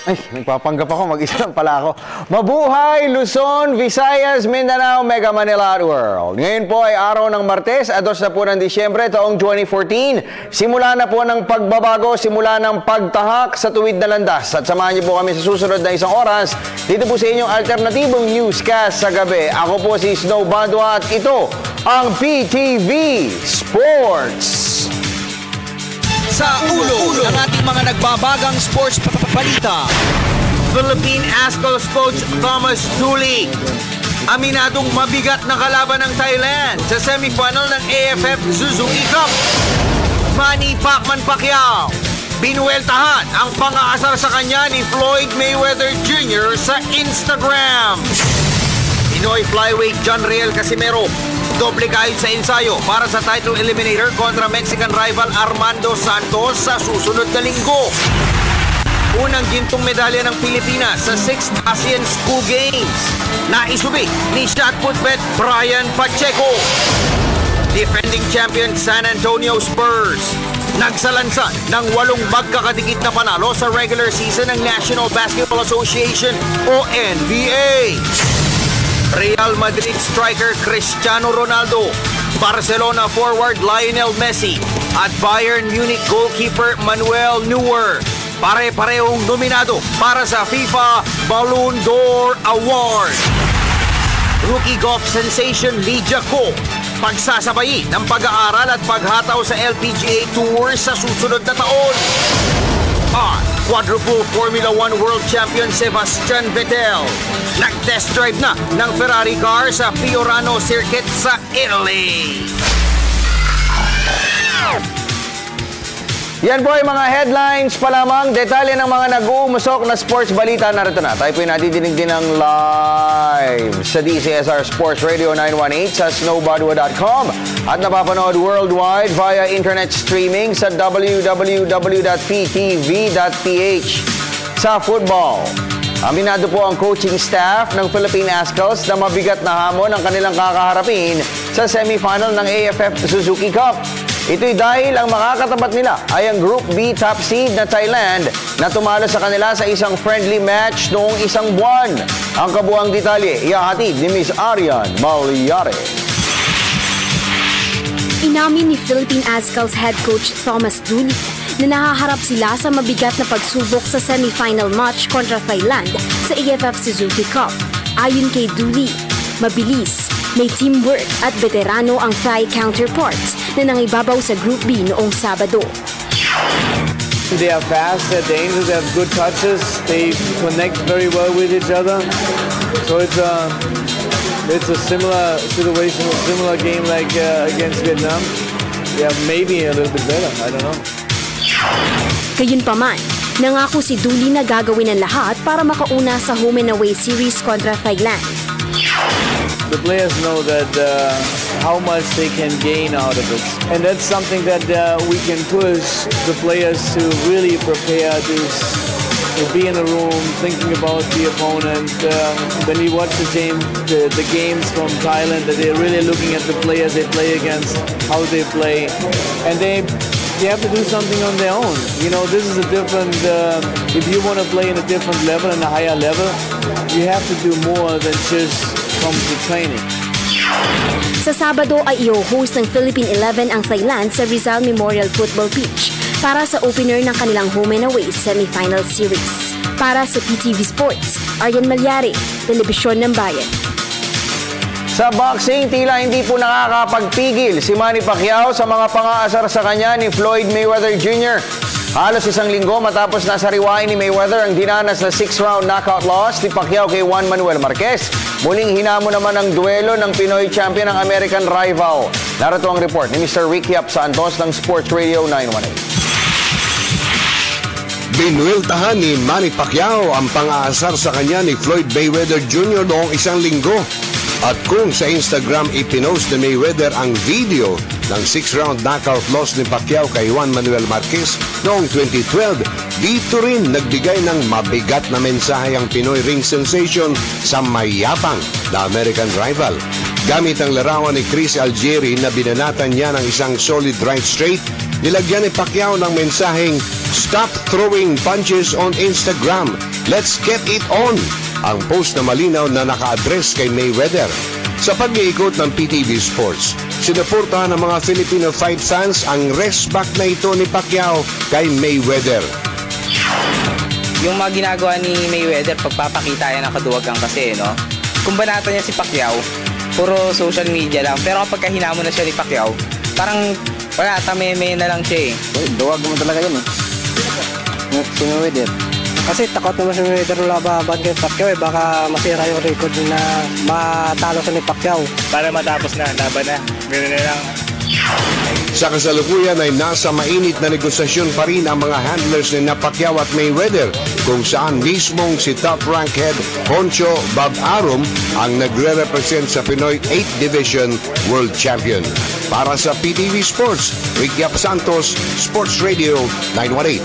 Ay, nagpapanggap ako. Mag-isa lang pala ako. Mabuhay, Luzon, Visayas, Mindanao, Mega Manila at World. Ngayon po ay araw ng Martes, 2 na po ng Disyembre, taong 2014. Simula na po ng pagbabago, simula ng pagtahak sa tuwid na landas. At samahan niyo po kami sa susunod na isang oras dito po sa inyong alternatibong newscast sa gabi. Ako po si Snow Badua at ito ang PTV Sports. Sa ulo ng ating mga nagbabagang sports balita. Philippine Ascals coach Thomas Dooley aminadong mabigat na kalaban ng Thailand sa semifinal ng AFF Suzuki Cup. Manny Pacquiao binuweltahan ang pang-aasar sa kanya ni Floyd Mayweather Jr. sa Instagram. Pinoy flyweight John Riel Casimero doble kahit sa ensayo para sa title eliminator kontra Mexican rival Armando Santos sa susunod na linggo. Unang gintong medalya ng Pilipinas sa 6th ASEAN School Games. Naisubi ni shot putbet Brian Pacheco. Defending champion San Antonio Spurs nagsalansan ng 8 magkakadikit na panalo sa regular season ng National Basketball Association o NBA. Real Madrid striker Cristiano Ronaldo, Barcelona forward Lionel Messi at Bayern Munich goalkeeper Manuel Neuer pare-parehong nominado para sa FIFA Ballon d'Or Award. Rookie golf sensation Lydia Ko pagsasabayin ng pag-aaral at paghataw sa LPGA Tour sa susunod na taon. At quadruple Formula 1 World Champion Sebastian Vettel nag-test drive na ng Ferrari car sa Fiorano Circuit sa Italy. Yan po ay mga headlines pa lamang. Detalye ng mga nag-uumusok na sports balita. Narito na. Tayo po yung natidinig din ng live sa DCSR Sports Radio 918 sa snowbadua.com at napapanood worldwide via internet streaming sa www.ptv.ph. Sa football, aminado po ang coaching staff ng Philippine Ascals na mabigat na hamon ang kanilang kakaharapin sa semifinal ng AFF Suzuki Cup. Ito'y dahil ang makakatapat nila ay ang Group B top seed na Thailand na tumalo sa kanila sa isang friendly match noong isang buwan. Ang kabuang detalye, ihahatid ni Ms. Arian Malyari. Inamin ni Philippine Ascals head coach Thomas Dooley na nahaharap sila sa mabigat na pagsubok sa semifinal match kontra Thailand sa AFF Suzuki Cup. Ayon kay Dooley, mabilis, may teamwork at veterano ang Thai counterparts na nangibabaw sa Group B noong Sabado. They are fast, they're dangerous, they have good touches, they connect very well with each other. So it's a similar situation, a similar game like against Vietnam. Yeah, maybe a little bit better, I don't know. Gayunpaman, nangako si Dooley na gagawin ang lahat para makauna sa home and away series kontra Thailand. The players know that how much they can gain out of it. And that's something that we can push the players to really prepare to be in a room thinking about the opponent. When we watch the games from Thailand, that they're really looking at the players they play against, how they play. And they have to do something on their own. You know, this is a different, if you want to play in a different level, in a higher level, you have to do more than just come to training. Sa Sabado ay i-host ng Philippine 11 ang Thailand sa Rizal Memorial Football Pitch para sa opener ng kanilang home and away semifinal series. Para sa PTV Sports, Arian Malyari, Telebisyon ng Bayan. Sa boxing, tila hindi po nakakapagpigil si Manny Pacquiao sa mga pang-aasar sa kanya ni Floyd Mayweather Jr. Halos isang linggo matapos na sariwain ni Mayweather ang dinanas na 6-round knockout loss ni Pacquiao kay Juan Manuel Marquez. Muling hinamo naman ang duelo ng Pinoy champion ng American rival. Narito ang report ni Mr. Ricky Yap Santos ng Sports Radio 918. Binuweltahan ni Manny Pacquiao ang pang-aasar sa kanya ni Floyd Mayweather Jr. noong isang linggo. At kung sa Instagram ipinost ni Mayweather ang video ng 6-round knockout loss ni Pacquiao kay Juan Manuel Marquez noong 2012, dito rin nagbigay ng mabigat na mensahe ang Pinoy ring sensation sa mayapang na American rival. Gamit ang larawan ni Chris Algieri na binanatan niya ng isang solid right straight, nilagyan ni Pacquiao ng mensaheng Stop throwing punches on Instagram. Let's get it on. Ang post na malinaw na naka-address kay Mayweather. Sa pag-iikot ng PTV Sports, sinuportahan ng mga Filipino fight fans ang rest back na ito ni Pacquiao kay Mayweather. Yung mga ginagawa ni Mayweather, pagpapakita yan ng kaduwagan kasi, no? Kung banata niya si Pacquiao, puro social media lang. Pero kapag hinamo na siya ni Pacquiao, parang wala, tameme na lang siya eh. Duwag mo talaga yun eh. Si Mayweather. Kasi takot naman si Mayweather laban kay Pacquiao eh. Baka masira yung record na matalo sa ni Pacquiao. Para matapos na, laban na. Ganun na lang. Sa kasalukuyan ay nasa mainit na negosasyon pa rin ang mga handlers ni Pacquiao at Mayweather kung saan mismong si top rank head Honcho Bob Arum ang nagre-represent sa Pinoy 8th Division World Champion. Para sa PTV Sports, Ricky Santos, Sports Radio 918.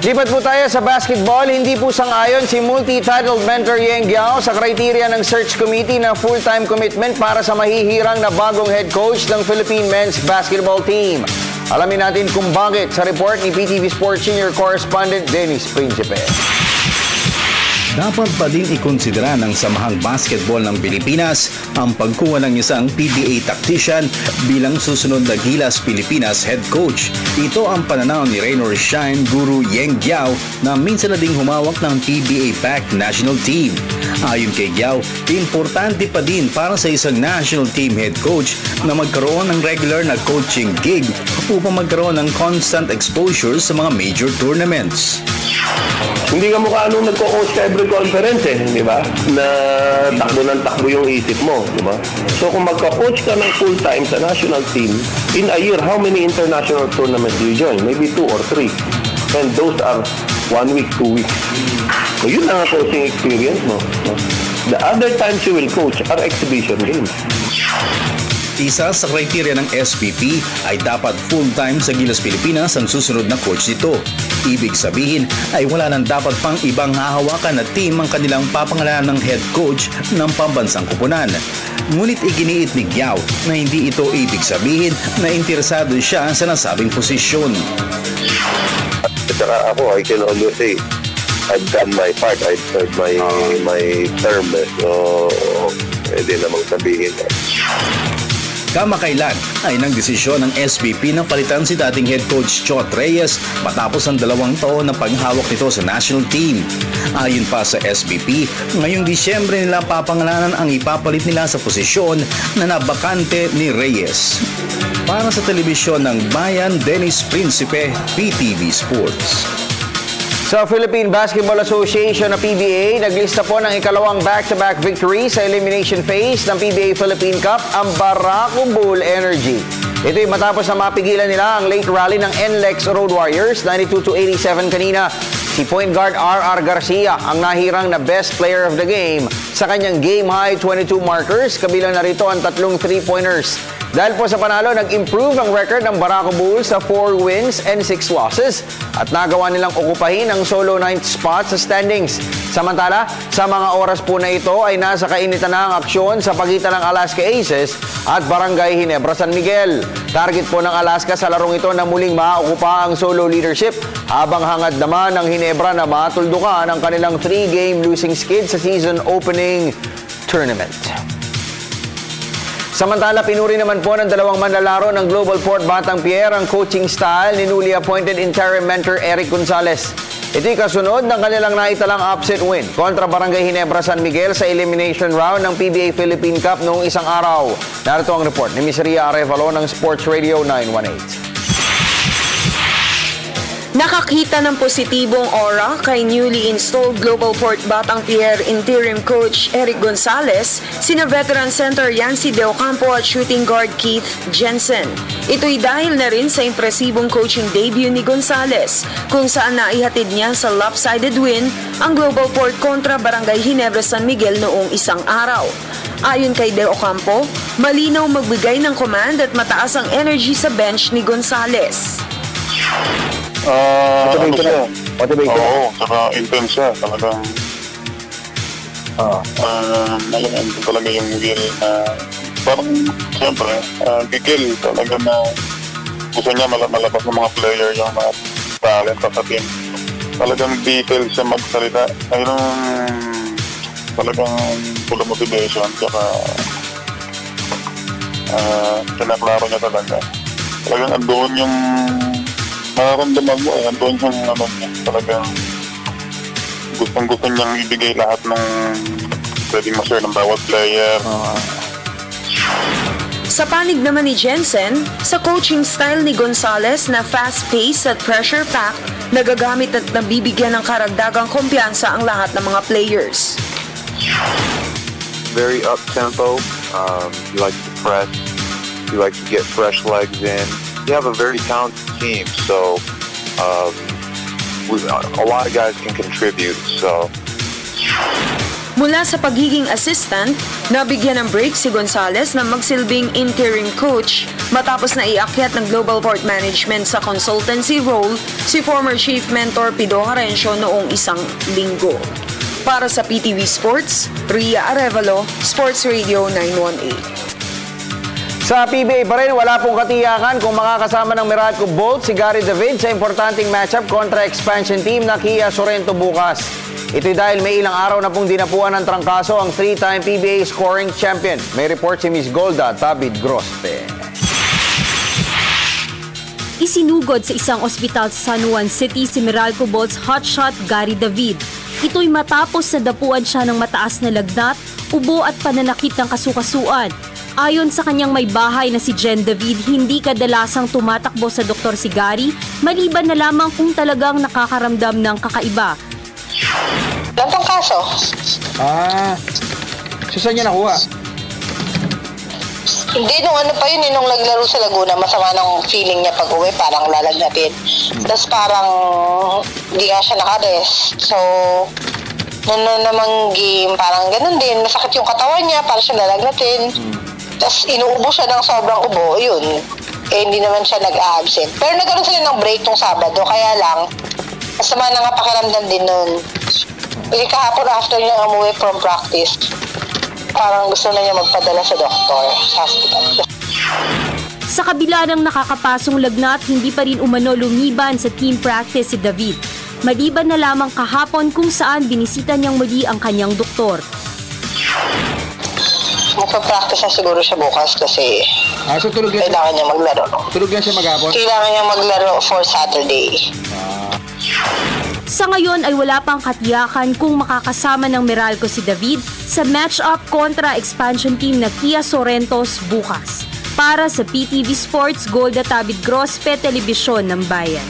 Lipat po tayo sa basketball. Hindi po sang-ayon si multi-titled mentor Yeng Guiao sa kriteria ng search committee na full-time commitment para sa mahihirang na bagong head coach ng Philippine men's basketball team. Alamin natin kung bakit sa report ni PTV Sports Senior Correspondent Dennis Principe. Dapat pa din ikonsidera ng Samahang Basketball ng Pilipinas ang pagkuha ng isang PBA tactician bilang susunod na Gilas Pilipinas head coach. Ito ang pananaw ni Raynor Shine Guru Yeng Guiao na minsan na ding humawak ng PBA-backed national team. Ayon kay Guiao, importante pa din para sa isang national team head coach na magkaroon ng regular na coaching gig upang magkaroon ng constant exposure sa mga major tournaments. Hindi ka mukha nung nagko-coach ka every conference di ba? Na takbo ng takbo yung isip mo, di ba? So kung magka-coach ka ng full-time sa national team, in a year, how many international tournaments do you join? Maybe 2 or 3. And those are 1 week, 2 weeks. So yun ang coaching experience mo. The other times you will coach are exhibition games. Isa sa kriteria ng SPP ay dapat full-time sa Gilas Pilipinas ang susunod na coach nito. Ibig sabihin ay wala nang dapat pang ibang hahawakan na team ang kanilang papangalanan ng head coach ng pambansang kupunan. Ngunit iginiit ni Guiao na hindi ito ibig sabihin na interesado siya sa nasabing posisyon. At saka ako, I can always say, I've done my part, I've served my term. So, pwede namang sabihin. Kamakailan ay nang desisyon ng SPP na palitan si dating head coach Chot Reyes matapos ang 2 taon na paghawak nito sa national team. Ayon pa sa SPP, ngayong Disyembre nila papangalanan ang ipapalit nila sa posisyon na nabakante ni Reyes. Para sa telebisyon ng Bayan, Dennis Principe, PTV Sports. Sa Philippine Basketball Association na PBA, naglista po ng ikalawang back-to-back victory sa elimination phase ng PBA Philippine Cup ang Barako Bull Energy. Ito'y matapos na mapigilan nila ang late rally ng NLEX Road Warriors 92-87 kanina. Si point guard RR Garcia ang nahirang na best player of the game sa kanyang game-high 22 markers, kabilang narito ang 3 3-pointers. Dahil po sa panalo, nag-improve ang record ng Barako Bulls sa 4 wins and 6 losses at nagawa nilang okupahin ang solo 9th spot sa standings. Samantala, sa mga oras po na ito ay nasa kainitan na ang aksyon sa pagitan ng Alaska Aces at Barangay Ginebra San Miguel. Target po ng Alaska sa larong ito na muling maokupa ang solo leadership habang hangad naman ng Ginebra na matuldukan ang kanilang 3-game losing skid sa season opening tournament. Samantala, pinuri naman po ng 2 manlalaro ng Global Port Batang Pier ang coaching style ni newly appointed interim mentor Eric Gonzalez. Ito'y kasunod ng kanilang naitalang upset win kontra Barangay Ginebra San Miguel sa elimination round ng PBA Philippine Cup noong isang araw. Narito ang report ni Ms. Ria Arevalo ng Sports Radio 918. Nakakita ng positibong aura kay newly installed Global Port Batang Pier interim coach Eric Gonzalez, sina veteran center Yancy De Ocampo at shooting guard Keith Jensen. Ito'y dahil na rin sa impresibong coaching debut ni Gonzalez, kung saan naihatid niya sa lopsided win ang Global Port kontra Barangay Ginebra San Miguel noong isang araw. Ayon kay De Ocampo, malinaw magbigay ng command at mataas ang energy sa bench ni Gonzalez. Motivator. Oo, saka intense siya. Talagang malaman ko talaga yung will na parang siyempre gigil talaga na gusto niya malabas ng mga player yung mga talent sa team. Talagang detail siya magsalita. Ayun talagang full of motivation. Tsaka kinaklaro niya talaga. Talagang andun yung mararamdaman mo andun yung niya. Talagang gustong-gusto niyang ibigay lahat ng pwedeng ma-share ng bawat player. Sa panig naman ni Jensen, sa coaching style ni Gonzales na fast-paced at pressure-packed, nagagamit at nabibigyan ng karagdagang kumpiyansa ang lahat ng mga players. Very up-tempo. He likes to press. He likes to get fresh legs in. You have a very talented team, so a lot of guys can contribute. So. Mula sa pagiging assistant, nabigyan ng break si Gonzales na magsilbing interim coach matapos na iakyat ng Global Port Management sa consultancy role si former chief mentor Pido Harencio noong isang linggo. Para sa PTV Sports, Ria Arevalo, Sports Radio 918. Sa PBA pa rin, wala pong katiyakan kung makakasama ng Meralco Bolt si Gary David sa importanteng matchup kontra expansion team na Kia Sorrento bukas. Ito'y dahil may ilang araw na pong dinapuan ng trangkaso ang 3-time PBA scoring champion. May report si Miss Golda David Grospe. Isinugod sa isang ospital sa San Juan City si Meralco Bolt's hotshot Gary David. Ito'y matapos na dapuan siya ng mataas na lagnat, ubo at pananakit ng kasukasuan. Ayon sa kanyang may bahay na si Jen David, hindi kadalasang tumatakbo sa doktor si Gary, maliban na lamang kung talagang nakakaramdam ng kakaiba. Lantang kaso. So saan niya nakuha? Hindi, nung ano pa yun, nung naglaro sa Laguna, masama ng feeling niya pag uwi, parang lalagnatin. Tapos parang hindi nga siya nakarest. So, nung namang game, parang ganun din, masakit yung katawan niya, parang siya lalagnatin. Tapos inuubo siya ng sobrang ubo, yun. Hindi naman siya nag-absent. Pero nagkaroon sila ng break tong Sabado, kaya lang, masama na nga pakiramdam din nun. Kasi kahapon after niya umuwi from practice, parang gusto na niya magpadala sa doktor sa hospital. Sa kabila ng nakakapasong lagnat, hindi pa rin umano lumiban sa team practice si David. Maliban na lamang kahapon kung saan binisita niyang muli ang kanyang doktor. Magpa-practice na siguro siya bukas kasi so tulog yan kailangan niya maglaro. Tulog yan siya maghapon? Kailangan niya maglaro for Saturday. Sa ngayon ay wala pang katiyakan kung makakasama ng Meralco si David sa match-up kontra expansion team na Kia Sorrentos bukas. Para sa PTV Sports, Golda David Grospe, Telebisyon ng Bayan.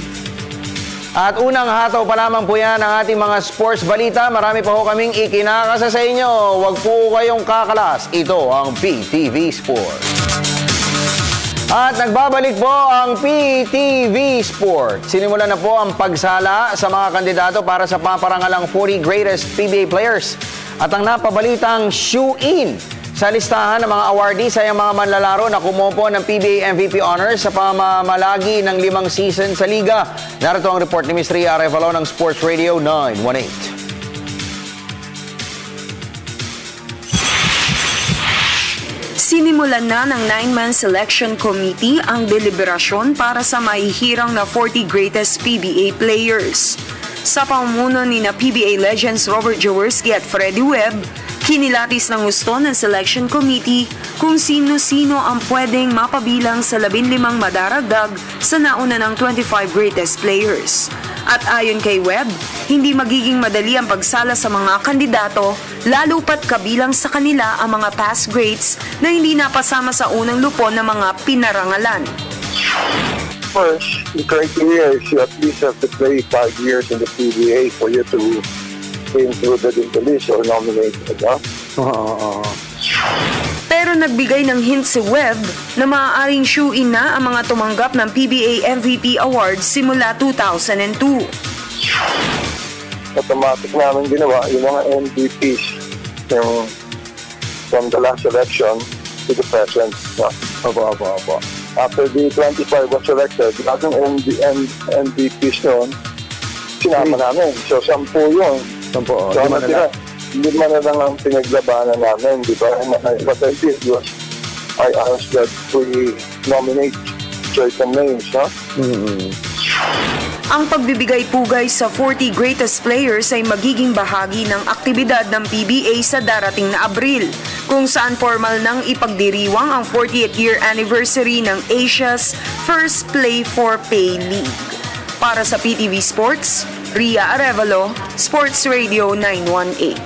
At unang hataw pa lamang po yan ang ating mga sports balita. Marami pa ho kaming ikinakasa sa inyo. Huwag po kayong kakalas. Ito ang PTV Sports. At nagbabalik po ang PTV Sports. Sinimulan na po ang pagsala sa mga kandidato para sa paparangalang 40 Greatest PBA Players. At ang napabalitang shoe-in sa listahan ng mga awardees ay ang mga manlalaro na kumupo ng PBA MVP honors sa pamamalagi ng 5 season sa liga. Narito ang report ni Ms. Ria Arevalo ng Sports Radio 918. Sinimulan na ng 9-man selection committee ang deliberasyon para sa mahihirang na 40 greatest PBA players. Sa pamumuno ni na PBA legends Robert Jaworski at Freddie Webb, kinilatis ng gusto ng selection committee kung sino-sino ang pwedeng mapabilang sa 15 madaragdag sa nauna ng 25 greatest players. At ayon kay Webb, hindi magiging madali ang pagsala sa mga kandidato, lalo pat kabilang sa kanila ang mga past greats na hindi napasama sa unang lupon ng mga pinarangalan. First, the criteria is you at least have to play 5 years in the PBA for you to be included in the list or nominated. Pero nagbigay ng hint si Webb na maaaring shoe-in na ang mga tumanggap ng PBA MVP Awards simula 2002. Automatic namin ginawa yung mga MVPs yung from the last election to the present. Opo. After the 25 was selected, lahat ng MVPs noon, sinama namin. So, 10 yun. 10, so, hindi man na lang ang pinaglabanan namin, di ba? What I did was, I asked that we nominate certain names, huh? Ang pagbibigay-pugay sa 40 greatest players ay magiging bahagi ng aktibidad ng PBA sa darating na Abril, kung saan formal nang ipagdiriwang ang 40th year anniversary ng Asia's first Play for Pay League. Para sa PTV Sports, Ria Arevalo, Sports Radio 918.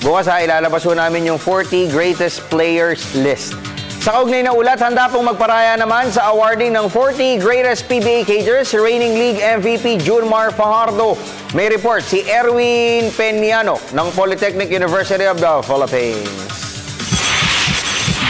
Bukas ilalabas po namin yung 40 greatest players list. Sa kaugnay na ulat, handa pong magparaya naman sa awarding ng 40 greatest PBA cagers si reigning league MVP Junmar Fajardo. May report si Erwin Peñano ng Polytechnic University of the Philippines.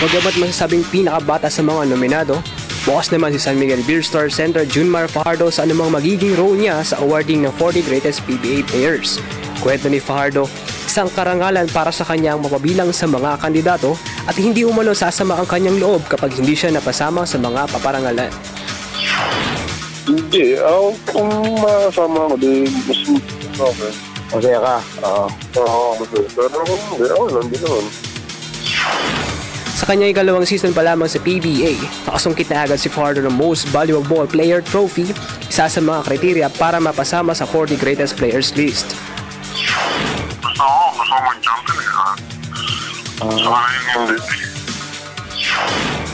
Bagamat masasabing pinakabata sa mga nominado, bukas naman si San Miguel Beer Star Center Junmar Fajardo sa anumang magiging role niya sa awarding ng 40 greatest PBA players. Kwento ni Fajardo, isang karangalan para sa kanyang mapabilang sa mga kandidato at hindi umano sasama ang kanyang loob kapag hindi siya napasama sa mga paparangalan. Hindi, kung masama ako, di mas okay. Masaya ka? Oo, masaya. Pero hindi, hindi naman. Sa kanyang ikalawang season pa lamang sa PBA, nakasungkit na agad si Fajardo ng Most Valuable Player Trophy, isa sa mga kriteriya para mapasama sa 40 greatest players list.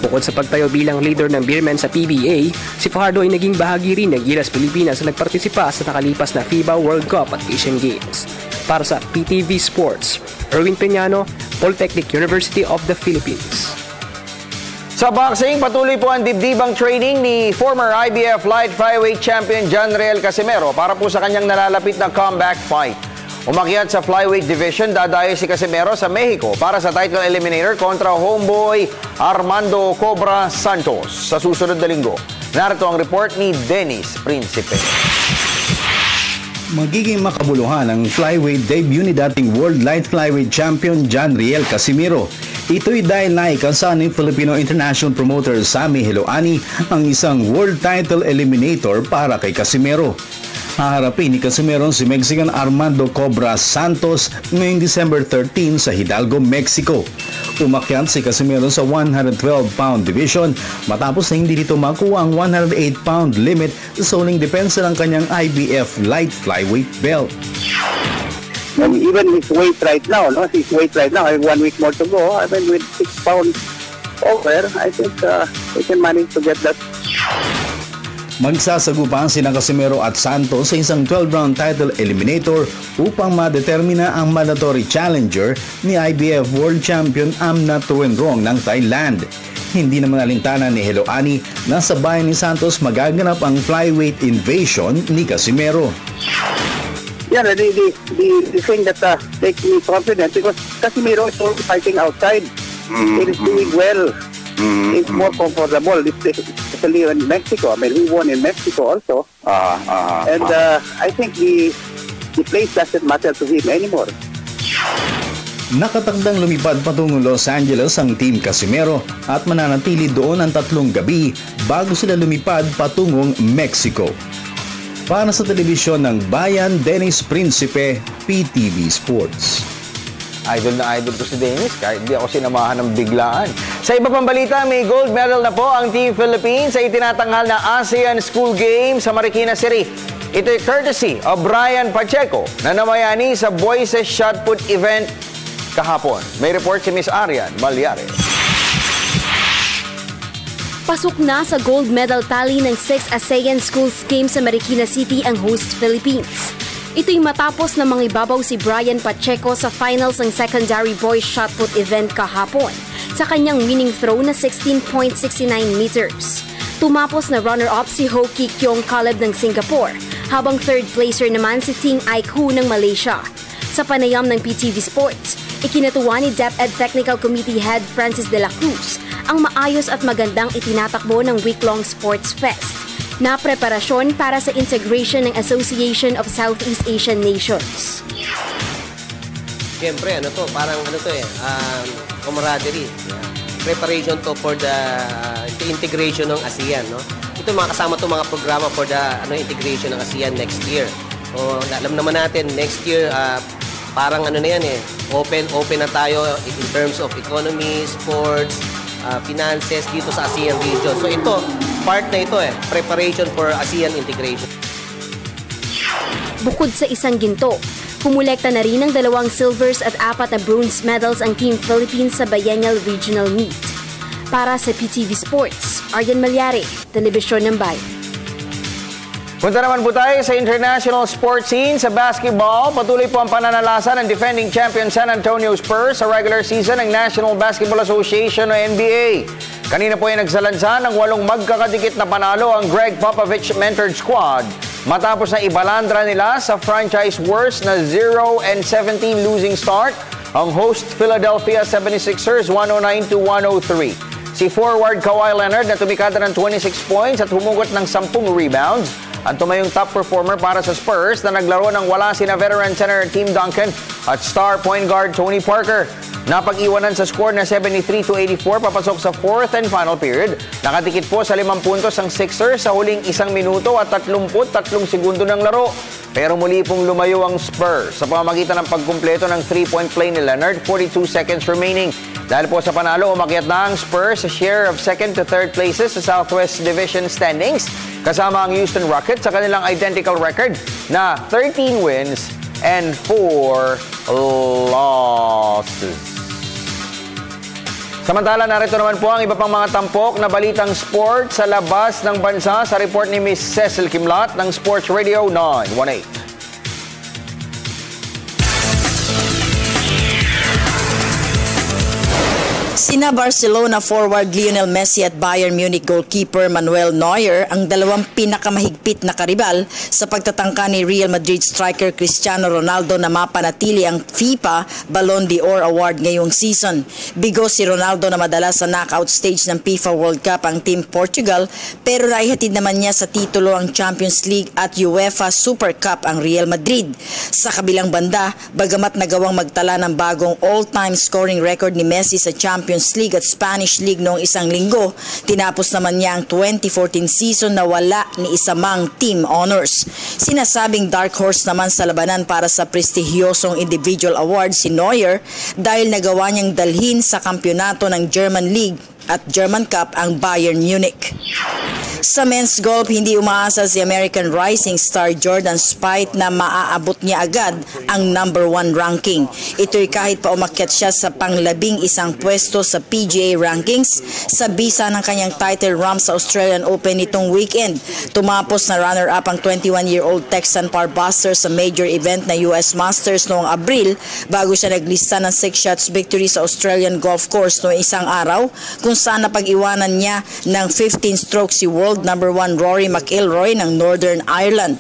Bukod sa pagtayo bilang leader ng Beermen sa PBA, si Fajardo ay naging bahagi rin ng Gilas Pilipinas na nagpartisipa sa nakalipas na FIBA World Cup at Asian Games. Para sa PTV Sports, Erwin Peñano, Polytechnic University of the Philippines. Sa boxing, patuloy po ang dibdibang training ni former IBF Light Flyweight Champion John Riel Casimero para po sa kanyang nalalapit na comeback fight. Umakyat sa flyweight division, dadayo si Casimero sa Mexico para sa title eliminator kontra homeboy Armando Cobra Santos sa susunod na linggo. Narito ang report ni Dennis Principe. Magiging makabuluhan ang flyweight debut ni dating World Light Flyweight Champion John Riel Casimero. Ito'y dahil naikasa ni Filipino International Promoter Sammy Heloani ang isang world title eliminator para kay Casimero. Haharapin ni Casimero si Mexican Armando Cobra Santos ngayong December 13 sa Hidalgo, Mexico. Umakyat si Casimero sa 112-pound division matapos na hindi dito makuha ang 108-pound limit sa huling depensa ng kanyang IBF Light Flyweight belt. And even his weight right now, his weight right now, I have 1 week more to go. I mean, with 6 pounds over, I think we can manage to get that. Magsasagupan sina Casimero at Santos sa isang 12-round title eliminator upang madetermina ang mandatory challenger ni IBF World Champion Amna Tuenrong ng Thailand. Hindi naman alintana ni Heloani na sa bayan ni Santos magaganap ang flyweight invasion ni Casimero. Yeah, the thing that makes me confident because Casimero is also fighting outside. He is doing well. It's more comfortable, especially in Mexico. I mean, we won in Mexico also. And I think the place doesn't matter to him anymore. Nakatakdang lumipad patungong Los Angeles ang Team Casimero at mananatili doon ang 3 gabi bago sila lumipad patungong Mexico. Para sa telebisyon ng Bayan, Dennis Principe, PTV Sports. Idol na idol ko si Dennis, kahit di ako sinamahan ng biglaan. Sa iba pang balita, may gold medal na po ang Team Philippines sa itinatanghal na ASEAN School Games sa Marikina City. Ito'y courtesy of Brian Pacheco na namayani sa boys' shot put event kahapon. May report si Miss Arian Malyares. Pasok na sa gold medal tally ng 6 ASEAN Schools Games sa Marikina City ang host Philippines. Ito'y matapos na mangibabaw si Brian Pacheco sa finals ng secondary boys shot put event kahapon sa kanyang winning throw na 16.69 meters. Tumapos na runner-up si Ho Kee Keong Caleb ng Singapore, habang third placer naman si Ting Ai Koo ng Malaysia. Sa panayam ng PTV Sports, ikinatuwa ni DepEd Technical Committee Head Francis de la Cruz ang maayos at magandang itinatakbo ng week-long sports fest na preparasyon para sa integration ng Association of Southeast Asian Nations. Siyempre, parang camaraderie. Preparation to for the integration ng ASEAN, no? Ito mga kasama to mga programa for the integration ng ASEAN next year. So, alam naman natin next year parang open na tayo in terms of economy, sports, finances dito sa ASEAN region. So ito, part na ito preparation for ASEAN integration. Bukod sa isang ginto, kumulekta na rin ng 2 silvers at 4 na bronze medals ang Team Philippines sa Biennial Regional Meet. Para sa PTV Sports, Arden Malyari, Telebisyon ng Bayan. Punta naman po tayo sa international sports scene sa basketball. Patuloy po ang pananalasa ng defending champion San Antonio Spurs sa regular season ng National Basketball Association o NBA. Kanina po ay nagsalansa ng 8 magkakadikit na panalo ang Greg Popovich mentored squad matapos na ibalandra nila sa franchise worst na 0-17 losing start ang host Philadelphia 76ers 109-103. Si forward Kawhi Leonard na tumikada ng 26 points at humugot ng 10 rebounds at tumayong top performer para sa Spurs na naglaro ng wala sina veteran center Tim Duncan at star point guard Tony Parker. Napag-iwanan sa score na 73-84 papasok sa 4th and final period. Nakatikit po sa 5 puntos ang Sixers sa huling 1 minuto at 33 segundo ng laro. Pero muli pong lumayo ang Spurs sa pamamagitan ng pagkumpleto ng 3-point play ni Leonard, 42 seconds remaining. Dahil po sa panalo, umakyat na ang Spurs sa share of 2nd to 3rd places sa Southwest Division standings kasama ang Houston Rockets sa kanilang identical record na 13 wins and 4 losses. Samantala, narito naman po ang iba pang mga tampok na balitang sports sa labas ng bansa sa report ni Miss Cecil Kimlat ng Sports Radio 918. Sina Barcelona forward Lionel Messi at Bayern Munich goalkeeper Manuel Neuer ang 2 pinakamahigpit na karibal sa pagtatangka ni Real Madrid striker Cristiano Ronaldo na mapanatili ang FIFA Ballon d'Or Award ngayong season. Bigo si Ronaldo na madala sa knockout stage ng FIFA World Cup ang Team Portugal, pero naihatid naman niya sa titulo ang Champions League at UEFA Super Cup ang Real Madrid. Sa kabilang banda, bagamat nagawang magtala ng bagong all-time scoring record ni Messi sa Champions League at Spanish League noong 1 linggo, tinapos naman niya ang 2014 season na wala ni isa mang team honors. Sinasabing dark horse naman sa labanan para sa prestigyosong individual award si Neuer dahil nagawa niyang dalhin sa kampyonato ng German League at German Cup ang Bayern Munich. Sa men's golf, hindi umaasa si American rising star Jordan Spieth na maaabot niya agad ang number 1 ranking. Ito'y kahit pa umakyat siya sa pang-11 pwesto sa PGA rankings sa bisa ng kanyang title run sa Australian Open nitong weekend. Tumapos na runner-up ang 21-year-old Texan parbuster sa major event na US Masters noong Abril bago siya naglista ng 6 shots victory sa Australian golf course noong isang araw kung saan napag-iwanan niya ng 15 strokes si world number 1 Rory McIlroy ng Northern Ireland.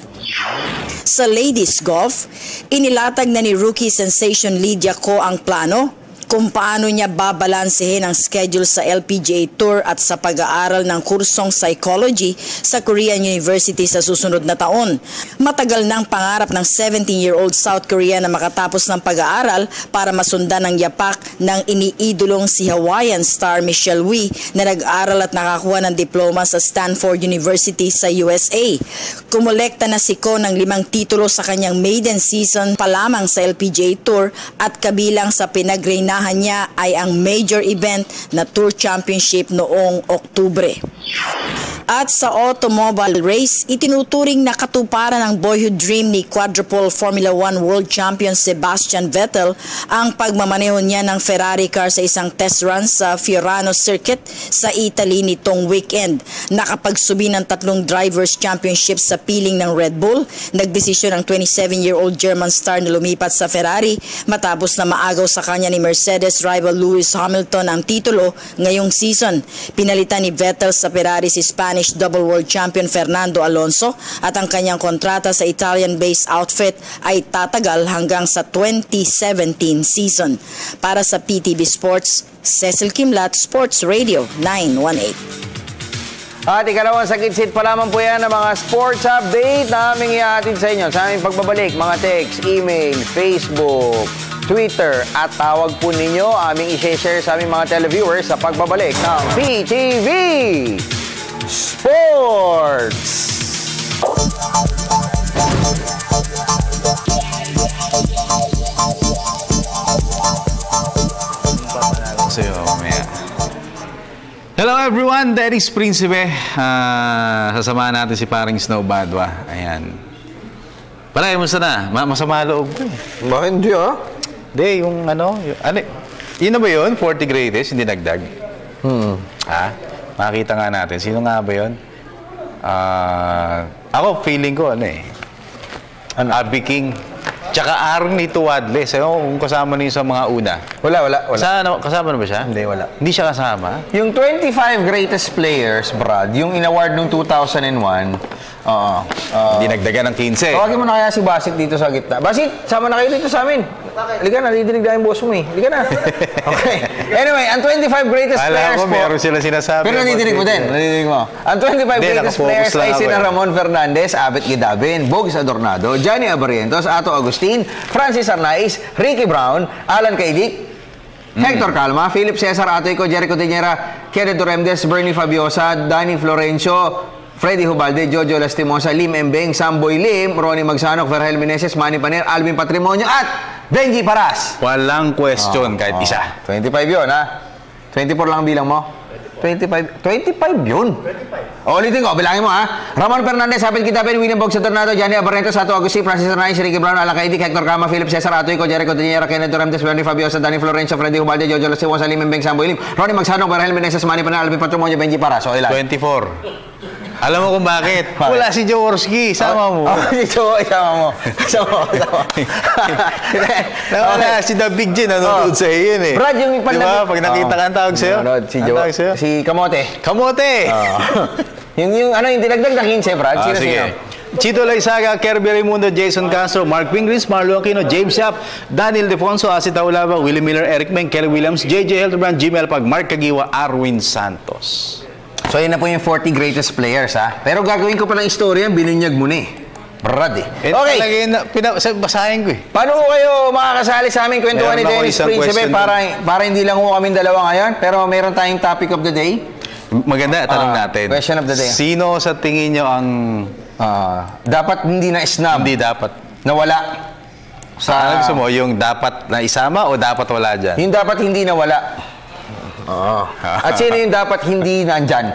Sa ladies golf, inilatag na ni rookie sensation Lydia Ko ang plano kung paano niya babalansehin ang schedule sa LPGA Tour at sa pag-aaral ng kursong psychology sa Korean University sa susunod na taon. Matagal nang pangarap ng 17-year-old South Korea na makatapos ng pag-aaral para masundan ang yapak ng iniidolong si Hawaiian star Michelle Wie na nag-aral at nakakuha ng diploma sa Stanford University sa USA. Kumolekta na si Ko ng 5 titulo sa kanyang maiden season pa lamang sa LPGA Tour at kabilang sa pinagreinahan niya ay ang major event na Tour Championship noong Oktubre. At sa automobile race, itinuturing na katuparan ng boyhood dream ni quadruple Formula 1 World Champion Sebastian Vettel ang pagmamaneho niya ng Ferrari car sa isang test run sa Fiorano Circuit sa Italy nitong weekend. Nakapagsubi ng 3 drivers championship sa piling ng Red Bull, nagdesisyon ang 27-year-old German star na lumipat sa Ferrari matapos na maagaw sa kanya ni Mercedes rival Lewis Hamilton ang titulo ngayong season. Pinalitan ni Vettel sa Ferrari si Spanish double world champion Fernando Alonso at ang kanyang kontrata sa Italian-based outfit ay tatagal hanggang sa 2017 season. Para sa PTV Sports, Cecil Kimlat, Sports Radio 918. At ikalawang sagitsit pa lamang po yan ng mga sports update na aming ihatid sa inyo sa aming pagbabalik. Mga text, email, Facebook, Twitter at tawag po ninyo aming i-share sa aming mga televiewers sa pagbabalik ng PTV Sports! Sa'yo mamaya. Hello everyone, Dennis Principe. Sasamahan natin si paring Snow Badwa. Ayan. Pala, musta na? Masama loob ko eh. Bakit hindi Hindi, yung yun na ba yun? 40 greatest, hindi nagdag? Makita nga natin. Sino nga ba yun? Ako, feeling ko, Abby King. Tsaka Arnie Tuwadle. Sayo kung kasama niyo sa mga una. Wala. Kasama na ba siya? Hindi, wala. Hindi siya kasama? Yung 25 greatest players, Brad, yung in-award noong 2001, hindi nagdagan ng 15. Tawagin mo na kaya si Basit dito sa gitna. Basit, sama na kayo dito sa amin. Halika na, nadidinig na yung boss mo eh. Halika na. Okay. Anyway, ang 25 greatest players ko, meron sila sinasabi. Pero nadidinig mo din. Nadidinig mo. Ang 25 greatest players ay sina Ramon Fernandez, Abet Gidabin, Bogs Adornado, Johnny Abarientos, Ato Agustin, Francis Arnaiz, Ricky Brown, Alan Kaidik, Hector Calma, Philip Cesar Atoico, Jericho Teñera, Kenneth Duremdes, Bernie Fabiosa, Danny Florencio, Freddy Hubalde, Jojo Lastimosa, Lim Embeng, Samboy Lim, Ronnie Magsanok, Vergel Meneses, Manny Paner, Alvin Patrimonio, at Benji Paras. Walang question kahit isa. 25 yun, ha? 24 lang bilang mo? 25 yun? Ulitin ko, bilangin mo, ha? Ramon Fernandez, Abet Gidabin, William Bogs Tornado, Johnny Abarrento, Sato Agustin, Francis Arnaiz, Ricky Brown, Alan Kaidik, Hector Cama, Philip Cesar Atoico, Jericho Teñera, Kenneth Duremdes, Bernie Fabiosa, Danny Florencio, Freddy Hubalde, Jojo Lastimosa, Lim Embeng, Samboy Lim, Ronnie Magsanok, Vergel Meneses, Manny Paner, Alvin Patrimonio, Benji Paras. So, ilan? 24. Alam mo kung bakit? Wala si Jaworski. Sama mo. Si Joe, sama mo. Nawala si The Big J nanonood sa iyo yun eh. Brad, yung diba? Pag nakita ka, ang tawag sa'yo? Si Joe. Si Kamote. Kamote! Yung dinagdag na 15, Brad. Sino? Chito Laizaga, Kirby Raimundo, Jason Castro, Mark Pingris, Marlo Aquino, James Yap, Daniel Defonso, Asi Taulaba, Willie Miller, Eric Meng, Kelly Williams, JJ Helterbrand, Jimmy Alpag, Mark Kagiwa, Arwin Santos. So, yun na po yung 40 greatest players, ha? Pero gagawin ko palang istorya, binunyag mo na Brad, Okay. Basahin ko eh. Paano kayo makakasali sa aming kwentuhan ni Dennis Principe para hindi lang kami dalawa ngayon, pero meron tayong topic of the day? Maganda, tanong natin. Question of the day. Sino sa tingin nyo ang... dapat hindi na snub? Hindi dapat. Nawala. Ano gusto mo? Yung dapat na isama o dapat wala dyan? Yung dapat hindi nawala. At sino yung dapat hindi nandyan?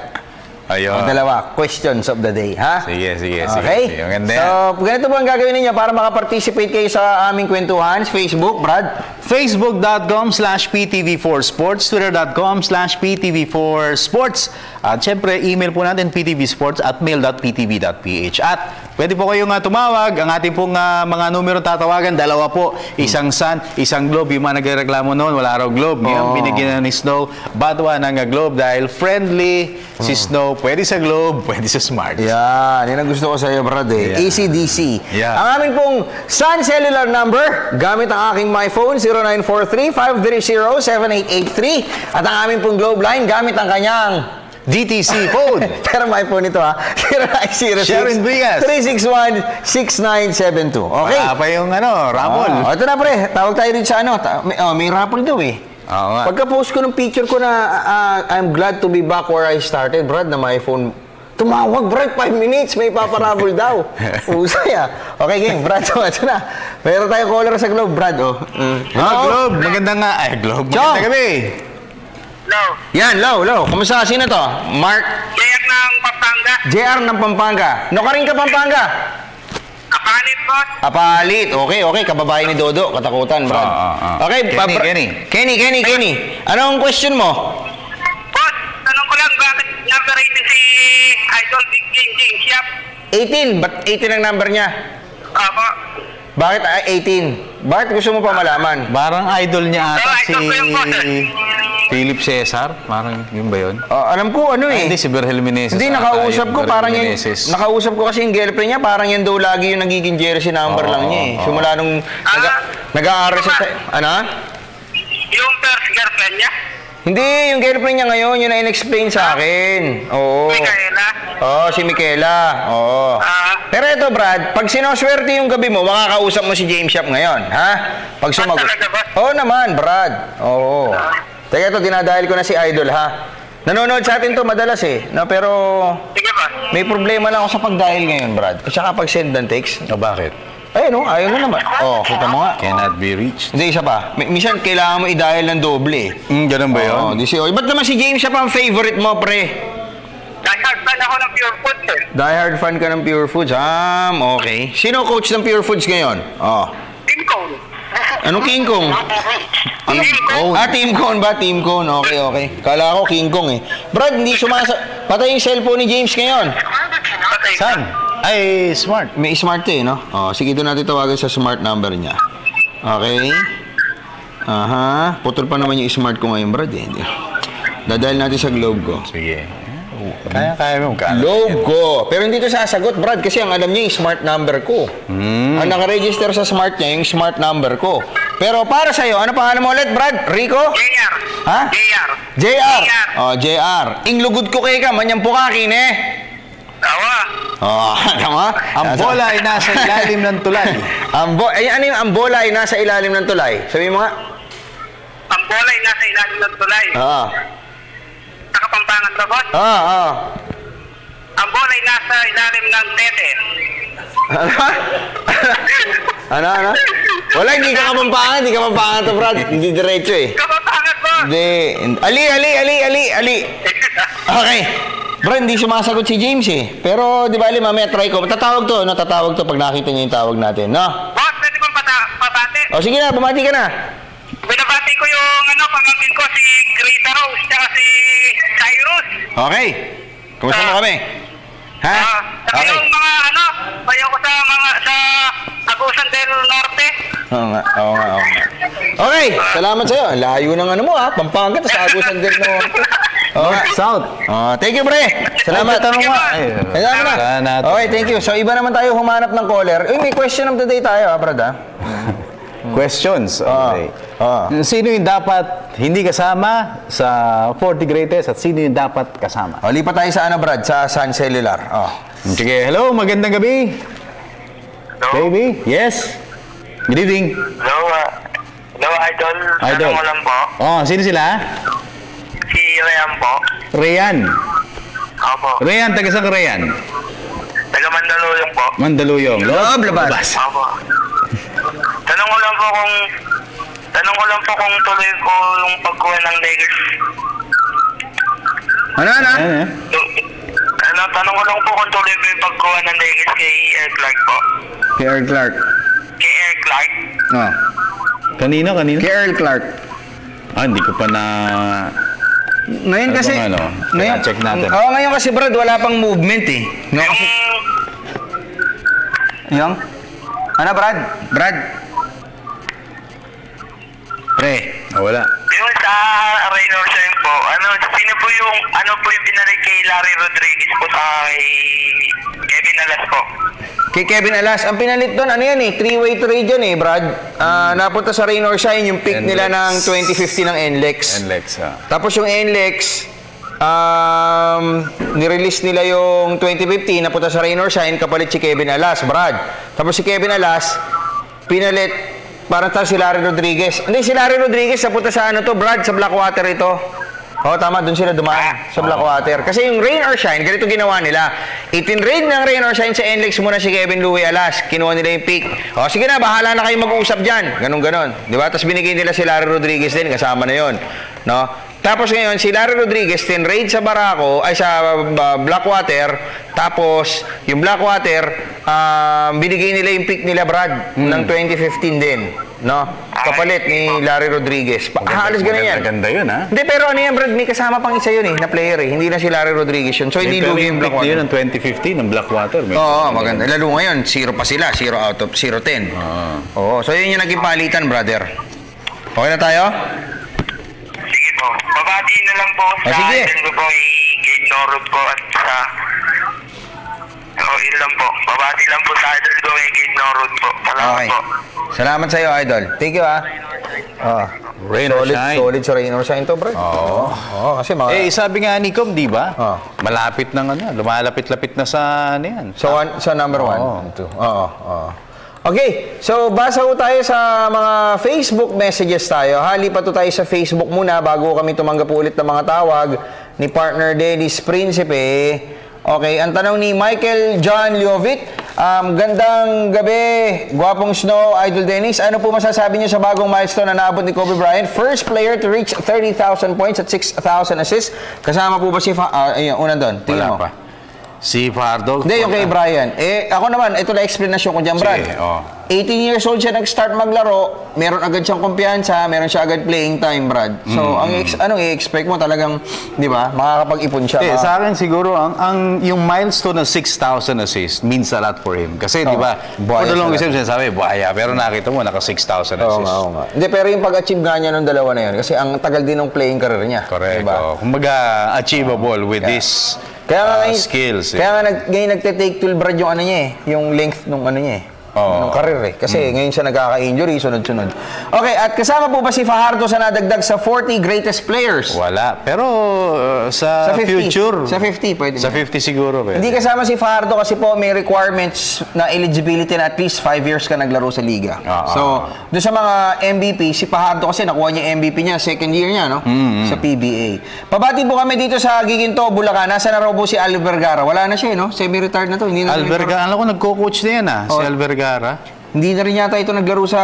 Ayun. Dalawa. Questions of the day, ha? Sige. Okay? So, ganito po ang gagawin ninyo para makaparticipate kayo sa aming kwentuhan. Facebook, Brad? Facebook.com/PTV4Sports, Twitter.com/PTV4Sports, at syempre, email po natin ptvsports@mail.ptv.ph. At pwede po kayong tumawag. Ang ating pong mga numero tatawagan, dalawa po. Isang Sun, isang Globe. Yung mga nagreklamo noon, wala raw Globe. Ngayon, binigyan na ni Snow Badwa ng Globe dahil friendly si Snow. Pwede sa Globe, pwede sa Smart. Yan ang gusto ko sa iyo, Brad. ACDC. Yeah. Ang aming pong Sun Cellular number, gamit ang aking my phone, 0943-530-7883. At ang aming pong Globe line, gamit ang kanyang DTC phone. Pero may phone ito, ha? 0906-361-6972. Okay? Wala pa yung raffle. Ito na, pre. Tawag tayo rin sa may raffle daw eh. Pagka-post ko ng picture ko na I'm glad to be back where I started, Brad, na my phone. Tumawag, Brad, 5 minutes, may paparabol daw. Usay, Okay, gang, Brad, so ito na. Meron tayong caller sa Globe, Brad, Globe, maganda nga. Ay, Globe, maganda kami. Hello. Yan, Lo. Kumusta? Sino to? Mark? JR ng Pampanga. JR ng Pampanga. Nokaring ka, Pampanga? Apalit, boss. Apalit. Okay. Kababae ni Dodo. Katakutan, Brad. Okay, Kenny. Anong question mo? Boss, tanong ko lang, bakit number 18 si Idol Big James Yap? 18. Ba't 18 ang number niya? Apo. Bakit 18? Bakit gusto mo pa malaman? Parang idol niya ata si Philip Cesar. Parang yun ba yun? Alam ko Hindi, si Vergel Meneses. Hindi, nakausap ko. Parang yan. Nakausap ko kasi yung girlfriend niya. Parang yan daw lagi yung nagiging jersey number lang niya eh. Simula nung nag-aaral siya sa... Yung first girlfriend niya? Hindi, yung girlfriend niya ngayon, yun na in-explain sa akin. Oo. Micaela? Si Micaela. Oo. Pero ito, Brad, pag sinoswerte yung gabi mo, makakausap mo si James Yap ngayon, ha? Pag sumagot. Oo naman, Brad. Oo. Teka, ito, dinadahil ko na si Idol, ha? Nanonood sa atin to madalas eh. No, pero may problema lang ako sa pagdahil ngayon, Brad. At saka pag-send ng text. Bakit? Ayun, no? Ayaw na naman. Oh, kita mo nga. Cannot be reached. Hindi, isa pa. Minsan, kailangan mo i-dial ng doble. Ganun ba yun? Oo, 18. Ba't naman si James siya pa ang favorite mo, pre? Diehard fan ako ng Pure Foods, sir. Diehard fan ka ng Pure Foods. Okay. Sino coach ng Pure Foods ngayon? Oh. Team Cone. Anong King Kong? Team Cone. Team Cone ba? Team Cone. Okay. Kala ko King Kong eh. Brad, hindi patay yung cellphone ni James ngayon. Saan? Ay, smart. May smart eh, no? Sige, doon natin tawagan sa smart number niya. Okay. Putol pa naman yung smart ko ngayon, Brad eh. Dadahil natin sa globe ko. Sige. Kaya mo. Globe ko. Pero hindi ko sasagot, Brad, kasi ang alam niya yung smart number ko. Ang nakaregister sa smart niya, yung smart number ko. Pero para sa'yo, ano pangalan mo ulit, Brad? Rico? JR. Ha? JR. JR. Inglugod ko kay ka, manyang pukakin eh. Tawa. Tama? Ang bola ay nasa ilalim ng tulay. Ano yung ang bola ay nasa ilalim ng tulay? Sabihin mo nga. Ang bola ay nasa ilalim ng tulay. Nakapampangan ba, boss? Ang bola ay nasa ilalim ng tete. Ano? Wala, hindi ka kapampangan to, Brad. Hindi diretso eh. Kapampangan, boss. Hindi. Ali. Okay. Brad, hindi sumasagot si James eh. Pero, di ba, mamaya try ko. Tatawag to pag nakita niya yung tawag natin, no? Boss, pwede bang pabati? Sige na, bumati ka na. Binabati ko yung pamangkin ko, si Greta Rose, tsaka si Cyrus. Okay. Kumusta mo kami? Ha? Saka yung mga bayaw ko sa Agusan del Norte. Oo nga. Okay, salamat sa'yo. Layo ng Pampanga sa Agusan del Norte. South. Thank you, pre. Salamat. Salamat. Okay, thank you. So, iba naman tayo humanap ng caller. May question of the day tayo, Brad, Questions. Okay. Sino yung dapat hindi kasama sa 40 greatest at sino yung dapat kasama? Lipat tayo sa Brad? Sa Sun Cellular. Sige. Hello, magandang gabi. Hello? Baby? Yes? Good evening. Hello, Idol. Idol. Tanong ko lang po. Sino sila? Si Ryan po. Ryan. Opo. Ryan, taga saan ka Ryan? Taga Mandaluyong po. Mandaluyong. Labas. Opo. Tanong ko lang po kung tuloy ko yung pagkuha ng Lakers. Ano? Tanong ko lang po kung tuloy ko yung pagkuha ng Lakers kay Eric Clark po. Kay Eric Clark? Kay Eric Clark? Kanino? Kay Eric Clark. Hindi ko pa na... Ngayon kasi... Ngayon, check natin. Ngayon kasi, Brad, wala pang movement eh. Yung? Ano, Brad? Pre. Wala. Yung sa Raynor Shine po, sino po yung binalik kay Larry Rodriguez po sa Kevin Alas po? Kay Kevin Alas. Ang pinalit doon, three-way trade yan eh, Brad. Napunta sa Raynor Shine yung pick nila ng 2015 ng NLEX. Tapos yung NLEX, nirelease nila yung 2015, napunta sa Raynor Shine, kapalit si Kevin Alas, Brad. Tapos si Kevin Alas, pinalit, parang si Larry Rodriguez. Hindi, si Larry Rodriguez, napunta sa Brad, sa Blackwater ito. Tama, doon sila dumaan sa Blackwater. Kasi yung Rain or Shine, ganito ginawa nila. Itinrade ng Rain or Shine sa NLEX muna si Kevin Louie Alas. Kinuha nila yung pick. Sige na, bahala na kayo mag-uusap dyan. Ganon. Di ba? Tapos binigay nila si Larry Rodriguez din, kasama na yun. No? Tapos ngayon, si Larry Rodriguez tinrade sa Blackwater. Tapos, yung Blackwater, binigay nila yung pick nila, Brad, ng 2015 din. No? Kapalit ni Larry Rodriguez. Halos ganun yan. Maganda yun, ha? Hindi, pero Brad, may kasama pang isa yun na player eh. Hindi na si Larry Rodriguez yun. So, hindi lugi yung Blackwater. Yun ng 2015, ng Blackwater. Maganda. Lalo ngayon, 0 pa sila. 0 out of 0-10. So, yun yung naging palitan, brother. Okay na tayo? Sige po. Babati na lang po sa atin ko po Gabe Norwood po at sa... yun lang po. Babati lang po sa idol ko Gabe Norwood po. Salamat po. Salamat sa'yo, idol. Thank you, Rain or Shine. Solid sa Rain or Shine to, bro. Kasi mga... sabi nga ni Com, di ba? Malapit ng lumalapit-lapit na sa yan. Sa number 1. Okay, so basa ko tayo sa mga Facebook messages tayo. Lipat tayo sa Facebook muna bago kami tumanggap ulit ng mga tawag ni partner Dennis Principe. Okay, ang tanong ni Michael John Liovit, Gandang gabi, gwapong Snow, Idol Dennis. Ano po masasabi niyo sa bagong milestone na naabot ni Kobe Bryant? First player to reach 30,000 points at 6,000 assists. Kasama po ba si ayun, unang doon? Tingnan mo. Pa. Si Fajardo? Hindi, yung kay Bryant. Ako naman, ito na explanation ko dyan, Brad. 18 years old siya nag-start maglaro, meron agad siyang kumpiyansa, meron siya agad playing time, Brad. So, anong i-expect mo talagang, di ba, makakapag-ipon siya? Sa akin siguro, yung milestone na 6,000 assists means a lot for him. Kasi, di ba, for the longest time, sinasabi, buhaya, pero nakita mo, naka 6,000 assists. Oo nga. Hindi, pero yung pag-achieve nga niya ng dalawa na yun, kasi ang tagal din ng playing career niya. Correct. Diba? Kumbaga, achievable with this skills. Kaya nga ngayon nagte-take tool, Brad, yung ano niya yung length nung ano niya nung career Kasi ngayon siya nagkaka-injury, sunod-sunod. Okay, at kasama po ba si Fajardo sa nadagdag sa 40 greatest players? Wala. Pero sa 50, future. Sa 50, pwede. Sa 50 siguro. Pwede. Hindi kasama si Fajardo kasi po may requirements na eligibility na at least 5 years ka naglaro sa liga. So, doon sa mga MVP, si Fajardo kasi nakuha niya MVP niya, second year niya, no? Sa PBA. Pabati po kami dito sa Giginto, Bulacan. Nasa na raw po si Al Vergara. Wala na siya, no? Semi-retired na to. Hindi na Al Vergara, alam ko nagko-coach na yan, si Al Vergara. Hindi na rin yata ito naglaro sa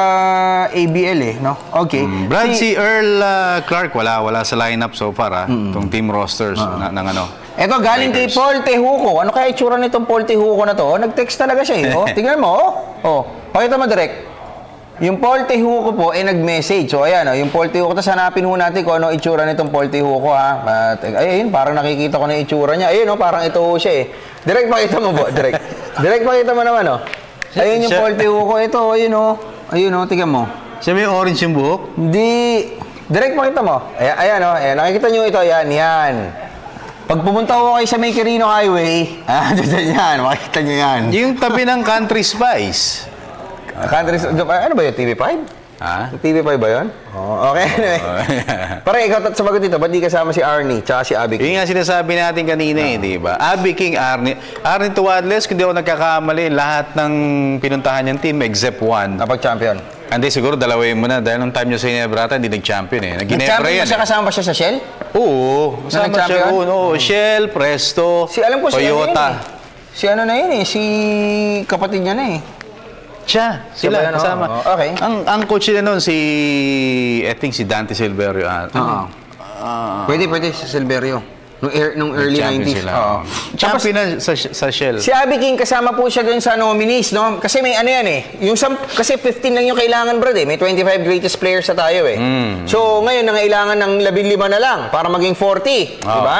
ABL no? Okay. Brad, si Earl Clark, wala sa lineup so far, itong team rosters ng ano. Ito, galing kay Paul Tejuco. Ano kaya itsura nitong Paul Tejuco na to? Nag-text talaga siya, Tingnan mo, pakita mo direct. Yung Paul Tejuco po, nag-message. So, ayan, yung Paul Tejuco. Tapos hanapin ho natin kung ano itsura nitong Paul Tejuco, ayun, parang nakikita ko na itsura niya. Ayun, parang ito ho siya, Direct, pakita mo po, direct. Direct, pakita mo naman, Ayun yung Paul Tejuco. Ito, ayun, tingnan mo. Siya may orange yung buhok? Hindi. Direct, pakita mo. Ayan, nakikita nyo ito, yan. Pag pumunta ko kayo sa May Quirino Highway, yan, makikita nyo yan. Yung tabi ng Country Spice. Ano ba yun? TV5? TV5 ba yun? Okay, anyway. Pare, ikaw sumagot dito. Ba't di kasama si Arnie tsaka si Abby King? Yung nga sinasabi natin kanina di ba? Abby King, Arnie Tuwadles, kung di ako nagkakamali, lahat ng pinuntahan niyang team except one. Napag-champion? Hindi, siguro dalawin mo na. Dahil nung time niya sa Inebrata, hindi nag-champion Nag-champion ba siya? Kasama ba siya sa Shell? Oo. Kasama siya roon. Shell, Presto, Toyota. Si ano na yun Si kapatid niya na Sila kasama. Okay. Ang coach nila noon I think si Dante Silverio. Pwede si Silverio. Nung early 90s. Champion na sa Shell. Si Abby King, kasama po siya doon sa nominees, no? Kasi may ano yan kasi 15 lang yung kailangan, Brad, May 25 greatest players sa tayo, So, ngayon, nangailangan ng 15 na lang para maging 40. Diba?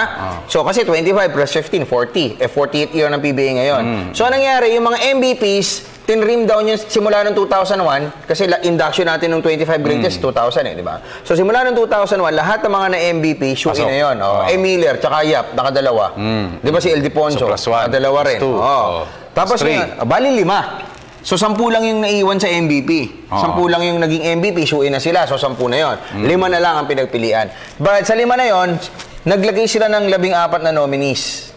So, kasi 25 plus 15, 40. 48th year ng PBA ngayon. So, anong nangyari? Yung mga MVPs, tinrim down yun simula ng 2001 kasi induction natin ng 25 greatest 2000 di ba? So simula ng 2001 lahat ng mga na MVP shoe-in na yun. Miller tsaka Yap nakadalawa. Di ba si El Diponso nakadalawa rin. Tapos bali 5. So 10 lang yung naiwan sa MVP. 10 lang yung naging MVP, shoe-in na sila. So 10 na yun. 5 na lang ang pinagpilian. But sa 5 na yun, naglagay sila ng 14 na nominees.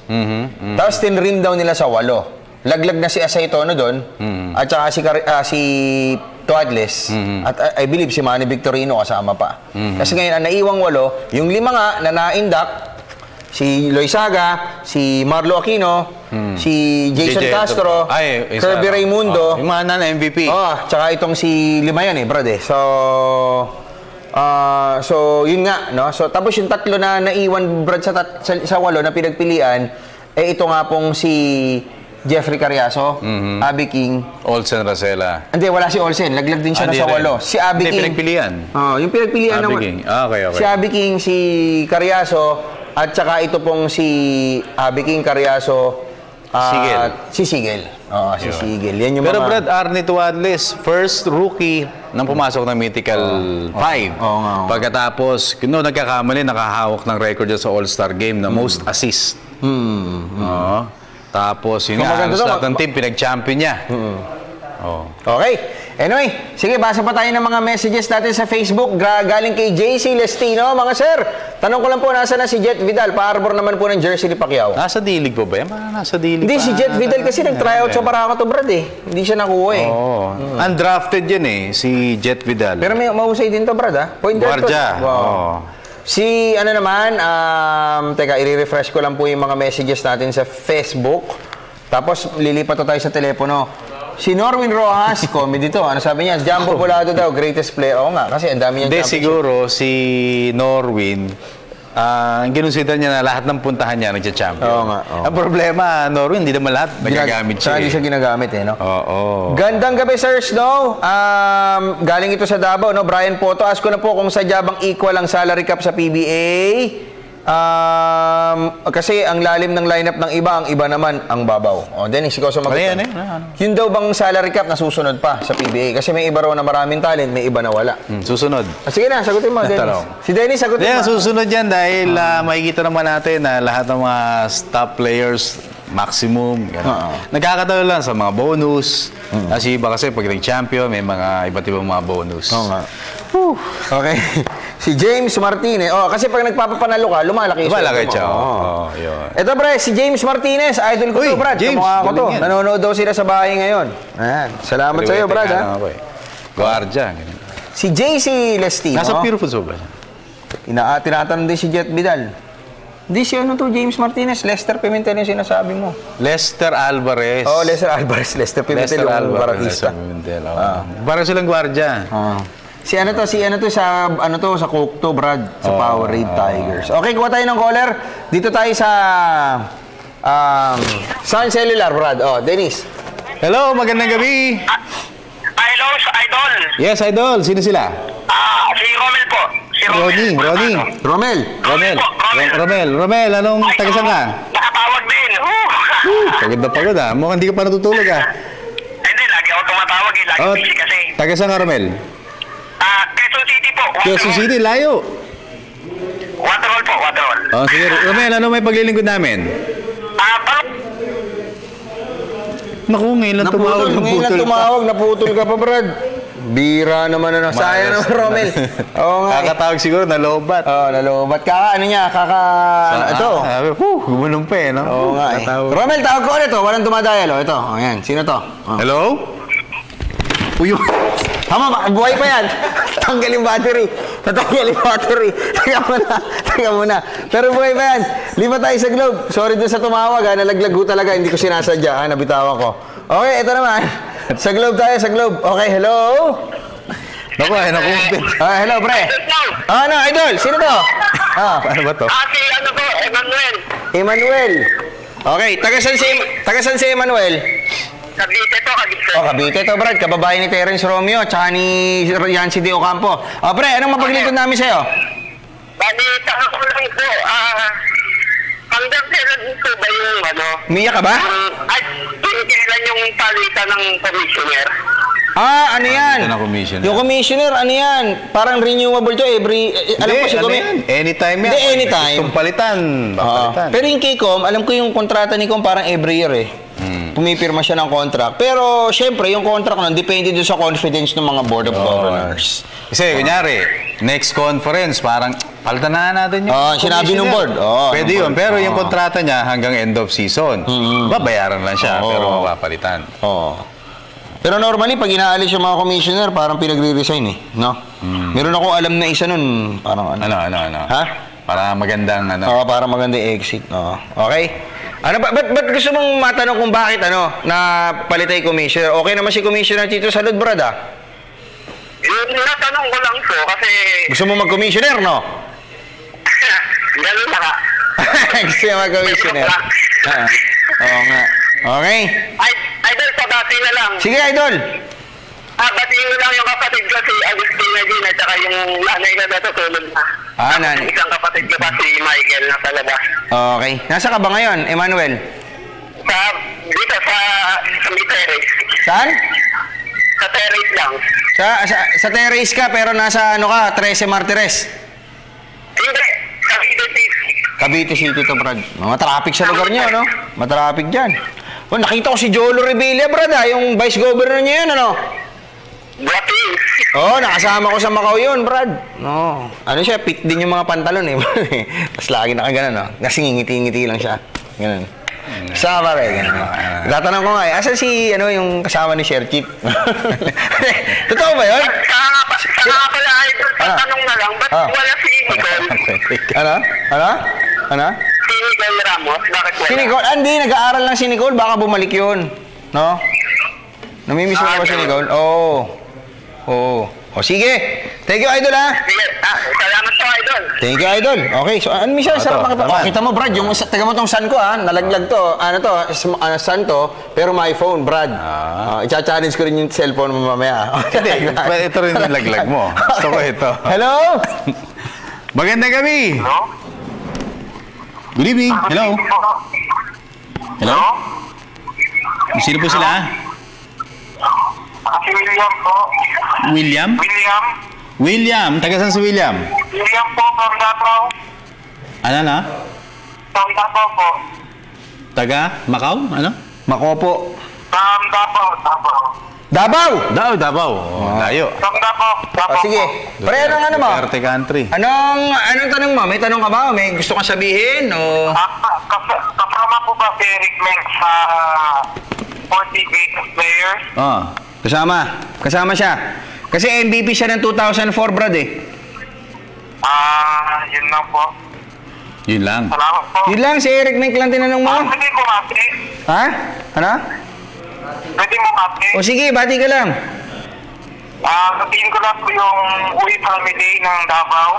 Tapos tinrim down nila sa 8. Laglag na si Asaytono doon at saka si Tuadles at I believe si Manny Victorino kasama pa. Kasi ngayon ang naiwang 8, yung 5 nga na na-induct, si Loizaga, si Marlo Aquino, si Jason Castro, Kirby Raimundo, yung mga na MVP. Tsaka itong si 5 yan Brad So yun nga, So tapos yung 3 na naiwan, Brad, sa 8 na pinagpilian, ito nga pong si Jeffrey Cariaso, Abby King, Olsen Racela. Hindi, wala si Olsen. Laglag din siya na sa 8. Si Abby King. Pinagpilian. Yung pinagpilian Abby King. Okay. Si Abby King, si Cariaso, at saka ito pong si Abby King, Cariaso, si Sigel. Si Sigel. Yan yung Pero mga... Brad, Arnie Tuadles, first rookie nang pumasok ng Mythical 5. Pagkatapos, nagkakamali, nakahawak ng record sa All-Star Game na most assist. Tapos, yun nga, lahat ng team, pinag-champion niya. Okay. Anyway, sige, basa pa tayo ng mga messages natin sa Facebook. Galing kay JC Lestino. Mga sir, tanong ko lang po, nasa na si Jet Vidal? Pa-arbor naman po ng jersey ni Pacquiao. Nasa dilig po ba yan? Nasa dilig Hindi, si Jet Vidal kasi nag-tryout sa Paracatu, Brad Hindi siya nakuha Undrafted yan si Jet Vidal. Pero may mahusay din to, Brad Point guard. Guardia. Si, teka, i-refresh ko lang po yung mga messages natin sa Facebook. Tapos lilipat to tayo sa telepono. Si Norwin Rojas, comedy to. Ano sabi niya? Jumbo Volado daw, greatest player. Oo nga, kasi ang dami niyang Hindi, siguro si Norwin, ginusitan niya na lahat ng puntahan niya nagcha-champion. Oo nga. Ang problema, Norwin, hindi naman lahat nagagamit siya. Hindi siya ginagamit no? Oo. Gandang gabi, Sir Snow. Galing ito sa Davao, no? Brian Poto, ask ko na po kung sadya bang equal ang salary cap sa PBA. Kasi ang lalim ng lineup ng iba, ang iba naman ang babaw. Dennis, ikaw sa magutot. Yun daw bang salary cap na susunod pa sa PBA? Kasi may iba raw na maraming talent, may iba na wala. Susunod. Sige na, sagutin mo, Dennis. Si Dennis, sagutin mo. Susunod yan dahil makikita naman natin na lahat ng mga top players, maximum. Nagkakatalo lang sa mga bonus. Kasi iba kasi pag nag-champion, may mga iba't ibang mga bonus. Oo nga. Okay. Si James Martinez. Kasi pag nagpapapanalo ka, lumalaki siya. Ito, pre, si James Martinez. Idol ko to, Brad. Kamukha ko to. Nanonood daw sila sa bahay ngayon. Ayan. Salamat sa iyo, Brad. Guardia. Si JC Lestino. Nasa Pure Foods ba? Tinatanong din si Jet Vidal. Hindi si James Martinez. Lester Pimentel yung sinasabi mo. Lester Alvarez. Lester Alvarez. Lester Pimentel yung baratista. Parang silang guardia. Si sa Coke to, Brad, sa Powerade Tigers. Okay, kuha tayo ng caller. Dito tayo sa Sun Cellular, Brad. Dennis. Hello, magandang gabi. Hello, Idol. Yes, Idol. Sino sila? Si Romel po. Si Romel. Romel, anong taga-saan ka? Nakatawag din. Pagod na pagod Mukhang hindi ka pa natutulog Hindi, lagi ako tumatawag. Lagi busy kasi. Taga-saan ka, Romel? Quezon City po. Quezon City, layo. Waterall po, Waterall. Sige. Romel, ano may paglilingkod namin? Naku, ngayon lang tumawag. Naputol ka pa, Brad. Bira naman Sayang naman, Romel. Kakatawag siguro, nalobat. Nalobat. Ito. Gumunong pa no? Oo nga Romel, tawag ko ulit. Walang dumadayal. Ito. Ayan. Sino to? Hello? Uyo. Tama, buhay pa yan. Tanggal yung battery. Teka muna. Pero buhay pa yan. Lima tayo sa Globe. Sorry dun sa tumawag. Nalaglag ko talaga. Hindi ko sinasadya. Nabitawan ko. Okay, ito naman. Sa Globe tayo, sa Globe. Okay, hello? Naku, hello, pre. Idol? Sino to? Ano ba to? Emmanuel. Okay, taga-san si Emmanuel? Cavite to. Cavite to, Brad. Kababae ni Terence Romeo tsaka ni Yancy De Ocampo. Pre, anong mapaglingkod namin sa'yo? Bali, taka ko lang po. Hanggang kailan po ba yung Umiyak ka ba? Kailan yung palitan ng commissioner? Ano yan? Yung commissioner, ano yan? Parang renewable to every... alam ko si anytime yan. Hindi, anytime. Kung palitan. Pero yung K-Com, alam ko yung kontrata ni Com parang every year Pumipirma siya ng contract. Pero, syempre, yung contract nun, depende doon sa confidence ng mga Board of Governors. Kasi, kunyari, next conference, parang palitan na natin yung sinabi ng board. Pwede yun. Pero yung kontrata niya hanggang end of season, babayaran lang siya, pero mapapalitan. Pero normally, pag inaalis yung mga commissioner, parang pinagre-resign no? Meron akong alam na isa nun, parang ano? Ha? Para magandang para magandang exit. Okay? Ba't gusto mong matanong kung bakit na palitay commissioner? Okay naman si Commissioner Tito Salud, Brad, Yung natanong ko lang po kasi... Gusto mo mag-commissioner, no? Ganun na ka. Gusto mo mag-commissioner? Oo nga. Okay. Idol, pabati na lang. Sige, Idol. Batiin mo lang yung kapatid ko si Agustina Gina at saka yung nanay ko na tutulog na. Nanay. Isang kapatid ko pa si Michael na palabas. Okay. Nasa ka ba ngayon, Emmanuel? Dito sa terrace. Saan? Sa terrace lang. Sa terrace ka pero nasa 13 Martires? Hindi. Cavite City. Cavite City to, Brad. Matraffic sa lugar niyo, no? Matraffic dyan. Nakita ko si Jolo Revilla, Brad, yung vice governor niya yun, nakasama ko sa Macau yun, Brad. Siya, fit din yung mga pantalon Tapos lagi nakaganon, Kasi ngiti-ngiti lang siya. Ganun. Sama ganun. Tatanong ko nga, asan si, yung kasama ni Sir Chief? Totoo ba yun? Saka pala, Idol, tatanong na lang, ba't wala si Nicole? Ano? Si Nicole Ramos, bakit wala? Si Nicole, hindi, nag-aaral lang si Nicole, baka bumalik yun. No? Namimiss mo na ba si Nicole? Oo. Oo. O sige. Thank you, Idol, ha? Sige, salamat po, Idol. Thank you, Idol. Okay, so ano minsan sarap makita. Oh, kita mo, Brad, yung taga mo tong sun ko, ha? Nalaglag to. Ano to? Sun to, pero my phone, Brad. I-challenge ko rin yung cellphone mo mamaya. Hindi, ito rin yung laglag mo. Gusto ko ito. Hello? Magandang gabi. Hello? Good evening. Hello? Hello? Sino po sila? Si William po. William? William. Taga saan si William? William po, from Davao. Ano na? From Davao po. Taga Macau? Ano? Makopo. From Davao! Davao. Oh, layo. From Davao. Sige. Pre, ano mo? Duterte country. Anong tanong mo? May tanong ka ba? May gusto kang sabihin? O... Kasama po ba si Eric Meng sa 40 greatest players? Kasama siya. Kasi MVP siya ng 2004, Brad, eh. Yun lang po. Yun lang. Salamat po. Yun lang, si Eric Meng lang tinanong mo. Pwede mo mati. Ha? Ano? Pwede mo mati. O sige, bati ka lang. Sabihin ko lang po yung Uwi Family ng Davao.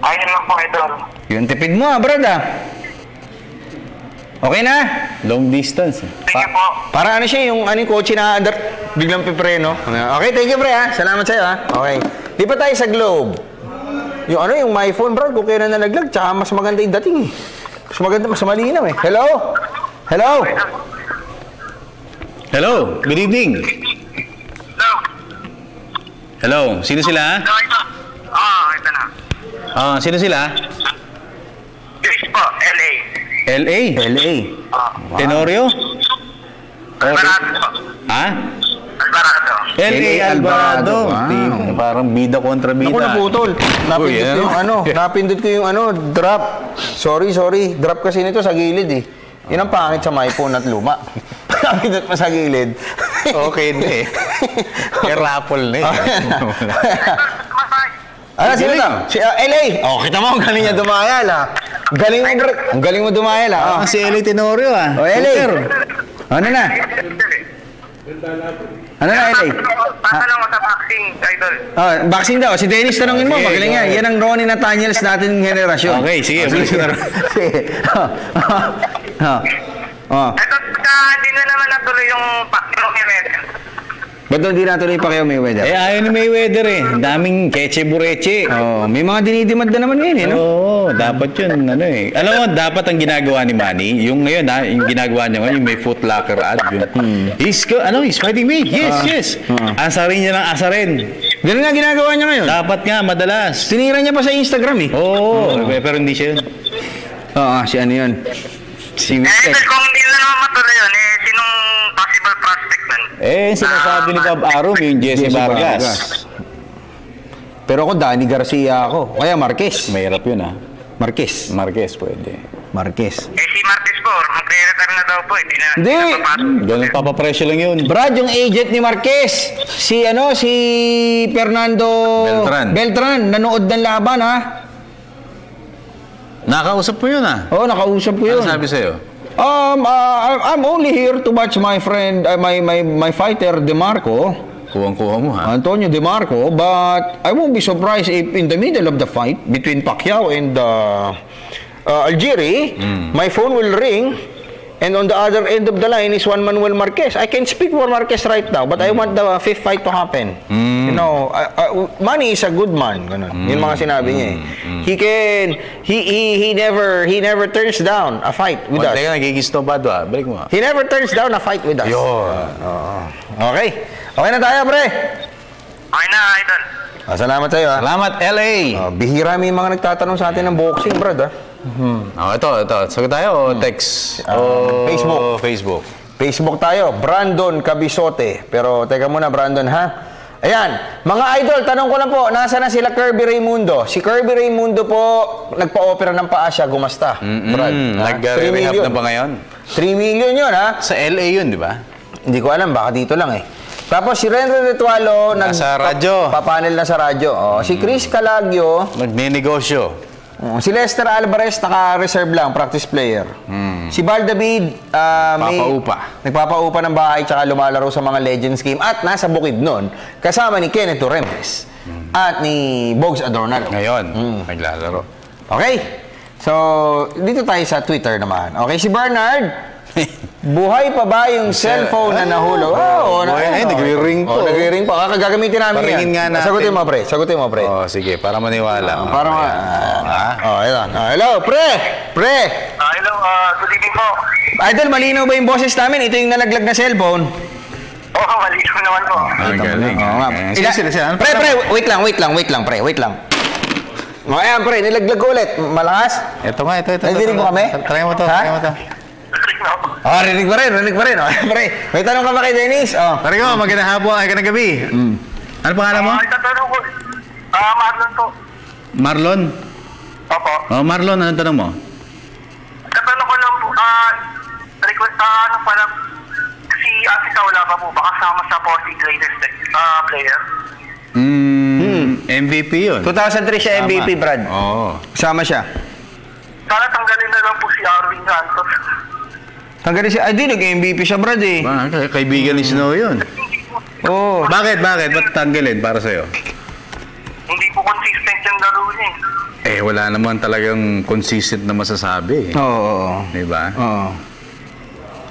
Ayun lang po, Idol. Yung tipid mo, Brad, Okay na? Long distance. Sige po. Para ano siya, yung kotse na biglang pipreno. Okay, thank you, pre, ha? Salamat sa'yo, ha? Okay. Di pa tayo sa Globe. Yung my phone, bro, kung kailan nalaglag, tsaka mas maganda yung dating, eh. Mas maganda, mas malinaw, eh. Hello? Hello? Hello? Good evening. Hello? Sino sila? Ito na. Sino sila? Chris po, LA. LA? Wow. Tenorio? Alvarado po. Ha? Alvarado. LA Alvarado. Wow. Parang bida kontra bida. Ako naputol. Napindot ko yung drop. Sorry. Drop kasi nito sa gilid, eh. Yun ang pangit sa my phone at luma. Napindot pa sa gilid. Okay na, eh. Kaya raffle na, eh. Sino to? Si LA. Kita mo, ang galing niya dumayal, ha? Ang galing mo dumayal, ha? Si LA Tenorio, ha? LA. Ano na? LA? Patanong mo sa boxing, Idol. Boxing daw. Si Dennis, tanongin mo. Magaling yan. Yan ang Ronnie Nathaniels natin generasyon. Okay, sige. Sige. Ito, hindi na naman natuloy yung Pacquiao Mayweather. Ba't hindi natuloy pa kayo Mayweather? Ayaw ni Mayweather, eh. Ang daming keche-bureche. May mga dinidimad na naman ngayon, eh, no? Dapat yun, eh. Alam mo, dapat ang ginagawa ni Manny, yung ngayon, yung ginagawa niya ngayon, yung may Foot Locker ad, he's fighting me. Yes. Asarin niya ng asarin. Ganun nga ginagawa niya ngayon. Dapat nga, madalas. Tinira niya pa sa Instagram, eh. Pero hindi siya yun. Si ano yun? Si Idol, kung hindi na naman matuloy yun, sinong possible prospect nun? Sinasabi ni Bob Arum, yung Jesse Vargas. Pero ako, Danny Garcia ako. Kaya Marquez. Mahirap yun, ha? Marquez, pwede. Marquez. Si Marquez po, magre-retire na daw po. Hindi. Ganun papapresyo lang yun. Brad, yung agent ni Marquez, si Fernando Beltran, nanood ng laban, ha? Nakausap po yun, ha? Nakausap ko yun. Ano sabi sa'yo? I'm only here to watch my friend, my fighter, DeMarco. Kuwang-kuha mo, ha? Antonio DeMarco, but I won't be surprised if in the middle of the fight between Pacquiao and Algieri, my phone will ring, and on the other end of the line is Juan Manuel Marquez. I can speak for Marquez right now, but I want the fifth fight to happen. Manny is a good man. Ganun. Yun mga sinabi niya, eh. He never turns down a fight with us. Teka, nagigisto ba doon? Balik mo. He never turns down a fight with us. Okay na tayo, pre. Okay na, Idol. Salamat sa'yo, ha? Salamat, LA. Bihira may mga nagtatanong sa atin ng boxing, Brad, ha? Ito. Sagot tayo o text? Facebook. Facebook tayo. Brandon Cabisote. Pero teka muna, Brandon, ha? Ayan. Mga idol, tanong ko lang po, nasa na sila Kirby Raimundo? Si Kirby Raimundo po, nagpa-opera ng paa siya, gumasta. Brad. Nag-rehab na ba ngayon? 3 million yun, ha? Sa LA yun, di ba? Hindi ko alam, baka dito lang, eh. Tapos si Renzo Retualo, nasa radyo. Papanel na sa radyo. Si Chris Calagio, nagnenegosyo. Si Lester Alvarez, naka-reserve lang, practice player. Si Val David, nagpapaupa ng bahay tsaka lumalaro sa mga Legends game at nasa bukid nun, kasama ni Kenneth Torrentes at ni Bogs Adornado. Ngayon, naglalaro. Okay. So, dito tayo sa Twitter naman. Okay, si Bernard, buhay pa ba yung cellphone na nahulog? Nagre-ring po. Nagre-ring pa. Gagamitin namin Paringin yan. nga natin. Sagutin mo, pre. Sige, para maniwala. Hello, pre! Hello, good evening po. Idol, malinaw ba yung boses namin? Ito yung nalaglag na cellphone. Oo, malinaw naman po. Galing. Pre, wait lang, pre. Ayan, pre, nilaglag ko ulit. Malakas? Ito nga, ito. Nadidinig mo kami? Try mo to. Rinig pa rin. Pre, may tanong ka ba kay Dennis? Pare ko, magandang hapon, ay ganang gabi. Ano pangalan mo? Itatanong ko, Marlon po. Marlon? Opo. Marlon, anong tanong mo? Itatanong ko lang po, request, si Asita wala pa po ba kasama sa 40 greatest player? MVP yun. 2003 siya MVP, Brad. Kasama siya. Sana tanggalin na lang po si Arvin Santos. Tanggalin siya? Di, nag-MVP siya, Brad eh. Kaibigan ni Snow yun. Bakit? Ba't tanggalin para sa'yo? Hindi po consistent yung laro niya eh. Wala naman talagang consistent na masasabi. Oo. Diba? Oo.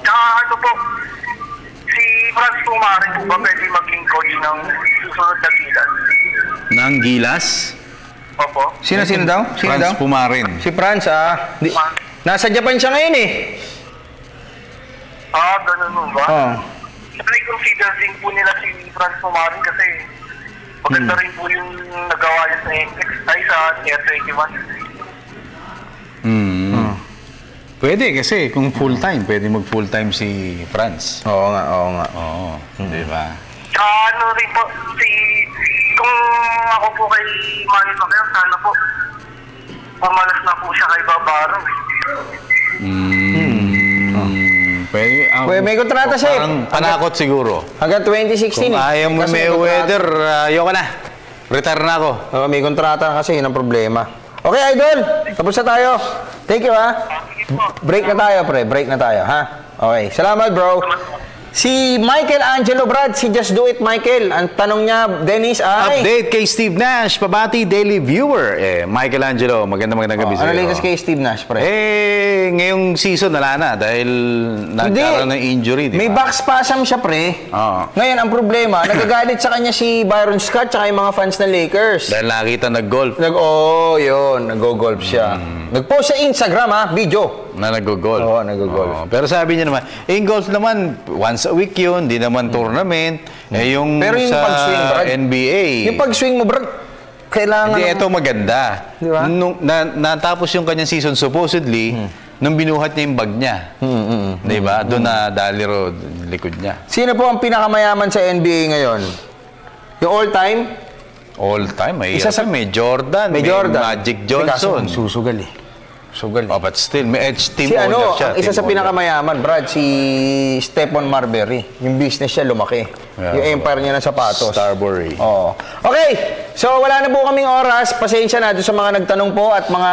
Tsaka ano po, si Franz Pumari po ba pwede maging coach ng susunod na Gilas? Ng Gilas? Opo. Sino daw? Franz Pumarin. Si Franz, nasa Japan siya ngayon eh. Ganun mo ba? I-consider din po nila si Franz Pumarin kasi maganda rin po yung nagawa niya sa NX ay sa Air 21. Pwede kasi kung full-time, pwede mag-full-time si Franz. Oo nga. Diba? Ano rin po, kung ako po kay Manny Pacquiao, sana po pumalas na po siya kay Barbaro. Pwede, may kontrata siya eh. Parang panakot siguro. Hanggang 2016 Kung ayaw mo Mayweather, ayoko na. Retire na ako. May kontrata kasi, yun ang problema. Okay, Idol. Tapos na tayo. Thank you, ha. Break na tayo, pre. Ha? Okay. Salamat, bro. Si Michael Angelo, Brad, si Just Do It, Michael. Ang tanong niya, Dennis, ay... Update kay Steve Nash, pabati daily viewer. Michael Angelo, magandang gabi sa'yo. Ano latest kay Steve Nash, pre? Ngayong season wala na dahil nagkaroon ng injury, di ba? May back spasm siya, pre. Ngayon, ang problema, nagagalit sa kanya si Byron Scott tsaka yung mga fans ng Lakers. Dahil nakita nag-golf. Nag-golf siya. Nag-post sa Instagram, ha, video. Na nag-golf. Oo, nag-golf. Pero sabi niya naman, yung golf naman, once a week yun, di naman tournament. Pero yung pag-swing, Brad, NBA. Yung pag-swing mo, Brad, kailangan... Hindi, ito maganda. Di ba? Natapos yung kanyang season, supposedly, nung binuhat niya yung bag niya. Di ba? Doon na daliro likod niya. Sino po ang pinakamayaman sa NBA ngayon? Yung all-time? All-time? May Jordan, may Magic Johnson. Susugal eh. But still, may edge team owner owner siya. Isa sa pinakamayaman, Brad, si Stephon Marbury. Yung business niya lumaki. Yung empire niya ng sapatos. Starbury. Okay, so wala na po kaming oras. Pasensya na doon sa mga nagtanong po at mga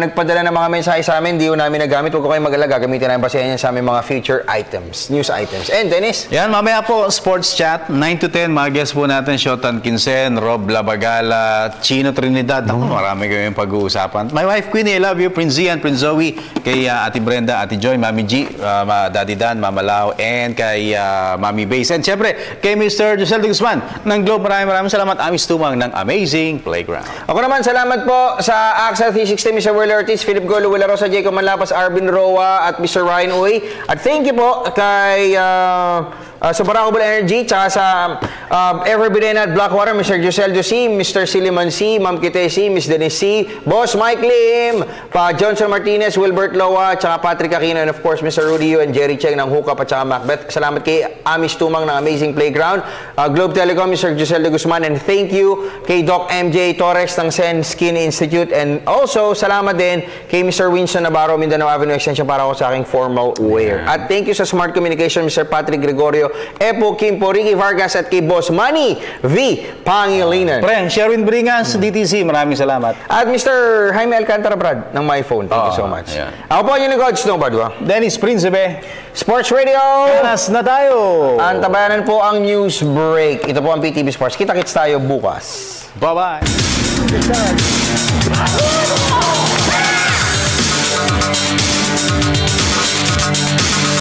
nagpadala ng mga mensahe sa amin. Hindi ko namin nagamit. Huwag ko kayong mag-alala. Gagamitin namin pasensya sa aming mga future items, news items. And Dennis? Yan, mamaya po, Sports Chat, 9 to 10. Mga guests po natin, Shotan Kinsen, Rob Labagala, Chino Trinidad. Ako, marami kayong pag-uusapan. My wife, Queenie, I love you. Prince Zian, Prince Zoe, kay Ate Brenda, Ate Joy, Mami G, Daddy Dan, Mama Lau, and kay Mami Base. And syempre, kay Mr. Josel de Guzman ng Globe. Maraming salamat. Amis Tumang ng Amazing Playground. Ako naman, salamat po sa Axel 360, Mr. Will Ortiz, Philip Golo, Willa Rosa, Jacob Manlapas, Arvin Roa, at Mr. Ryan Uy. At thank you po kay sa Baracobal Energy, tsaka sa Everbidena at Blackwater, Mr. Josel Josi, Mr. Siliman C, Ma'am Kite C, Miss Dennis C, Boss Mike Lim, pa Johnson Martinez, Wilbert Loa, tsaka Patrick Aquino, and of course, Mr. Rudy Yu and Jerry Cheng ng Hookup at tsaka Macbeth. Salamat kay Amis Tumang ng Amazing Playground, Globe Telecom, Mr. Josel de Guzman, and thank you kay Doc MJ Torres ng Sen Skin Institute, and also, salamat din kay Mr. Winston Navarro, Mindanao Avenue Extension para ako sa aking formal wear. At thank you sa Smart Communication, Mr. Patrick Gregorio, Epo Kimpo, Ricky Vargas at kay Boss Manny V. Pangilinan. Friend, Sherwin Bringas, DTC, maraming salamat. At Mr. Jaime Alcantara, Brad, ng My Phone. Thank you so much. Yeah. Ako po ang lingkod, Snowbird. Dennis Principe. Sports Radio. Kanas na tayo. Antabayanan po ang news break. Ito po ang PTV Sports. Kita-kits tayo bukas. Bye-bye.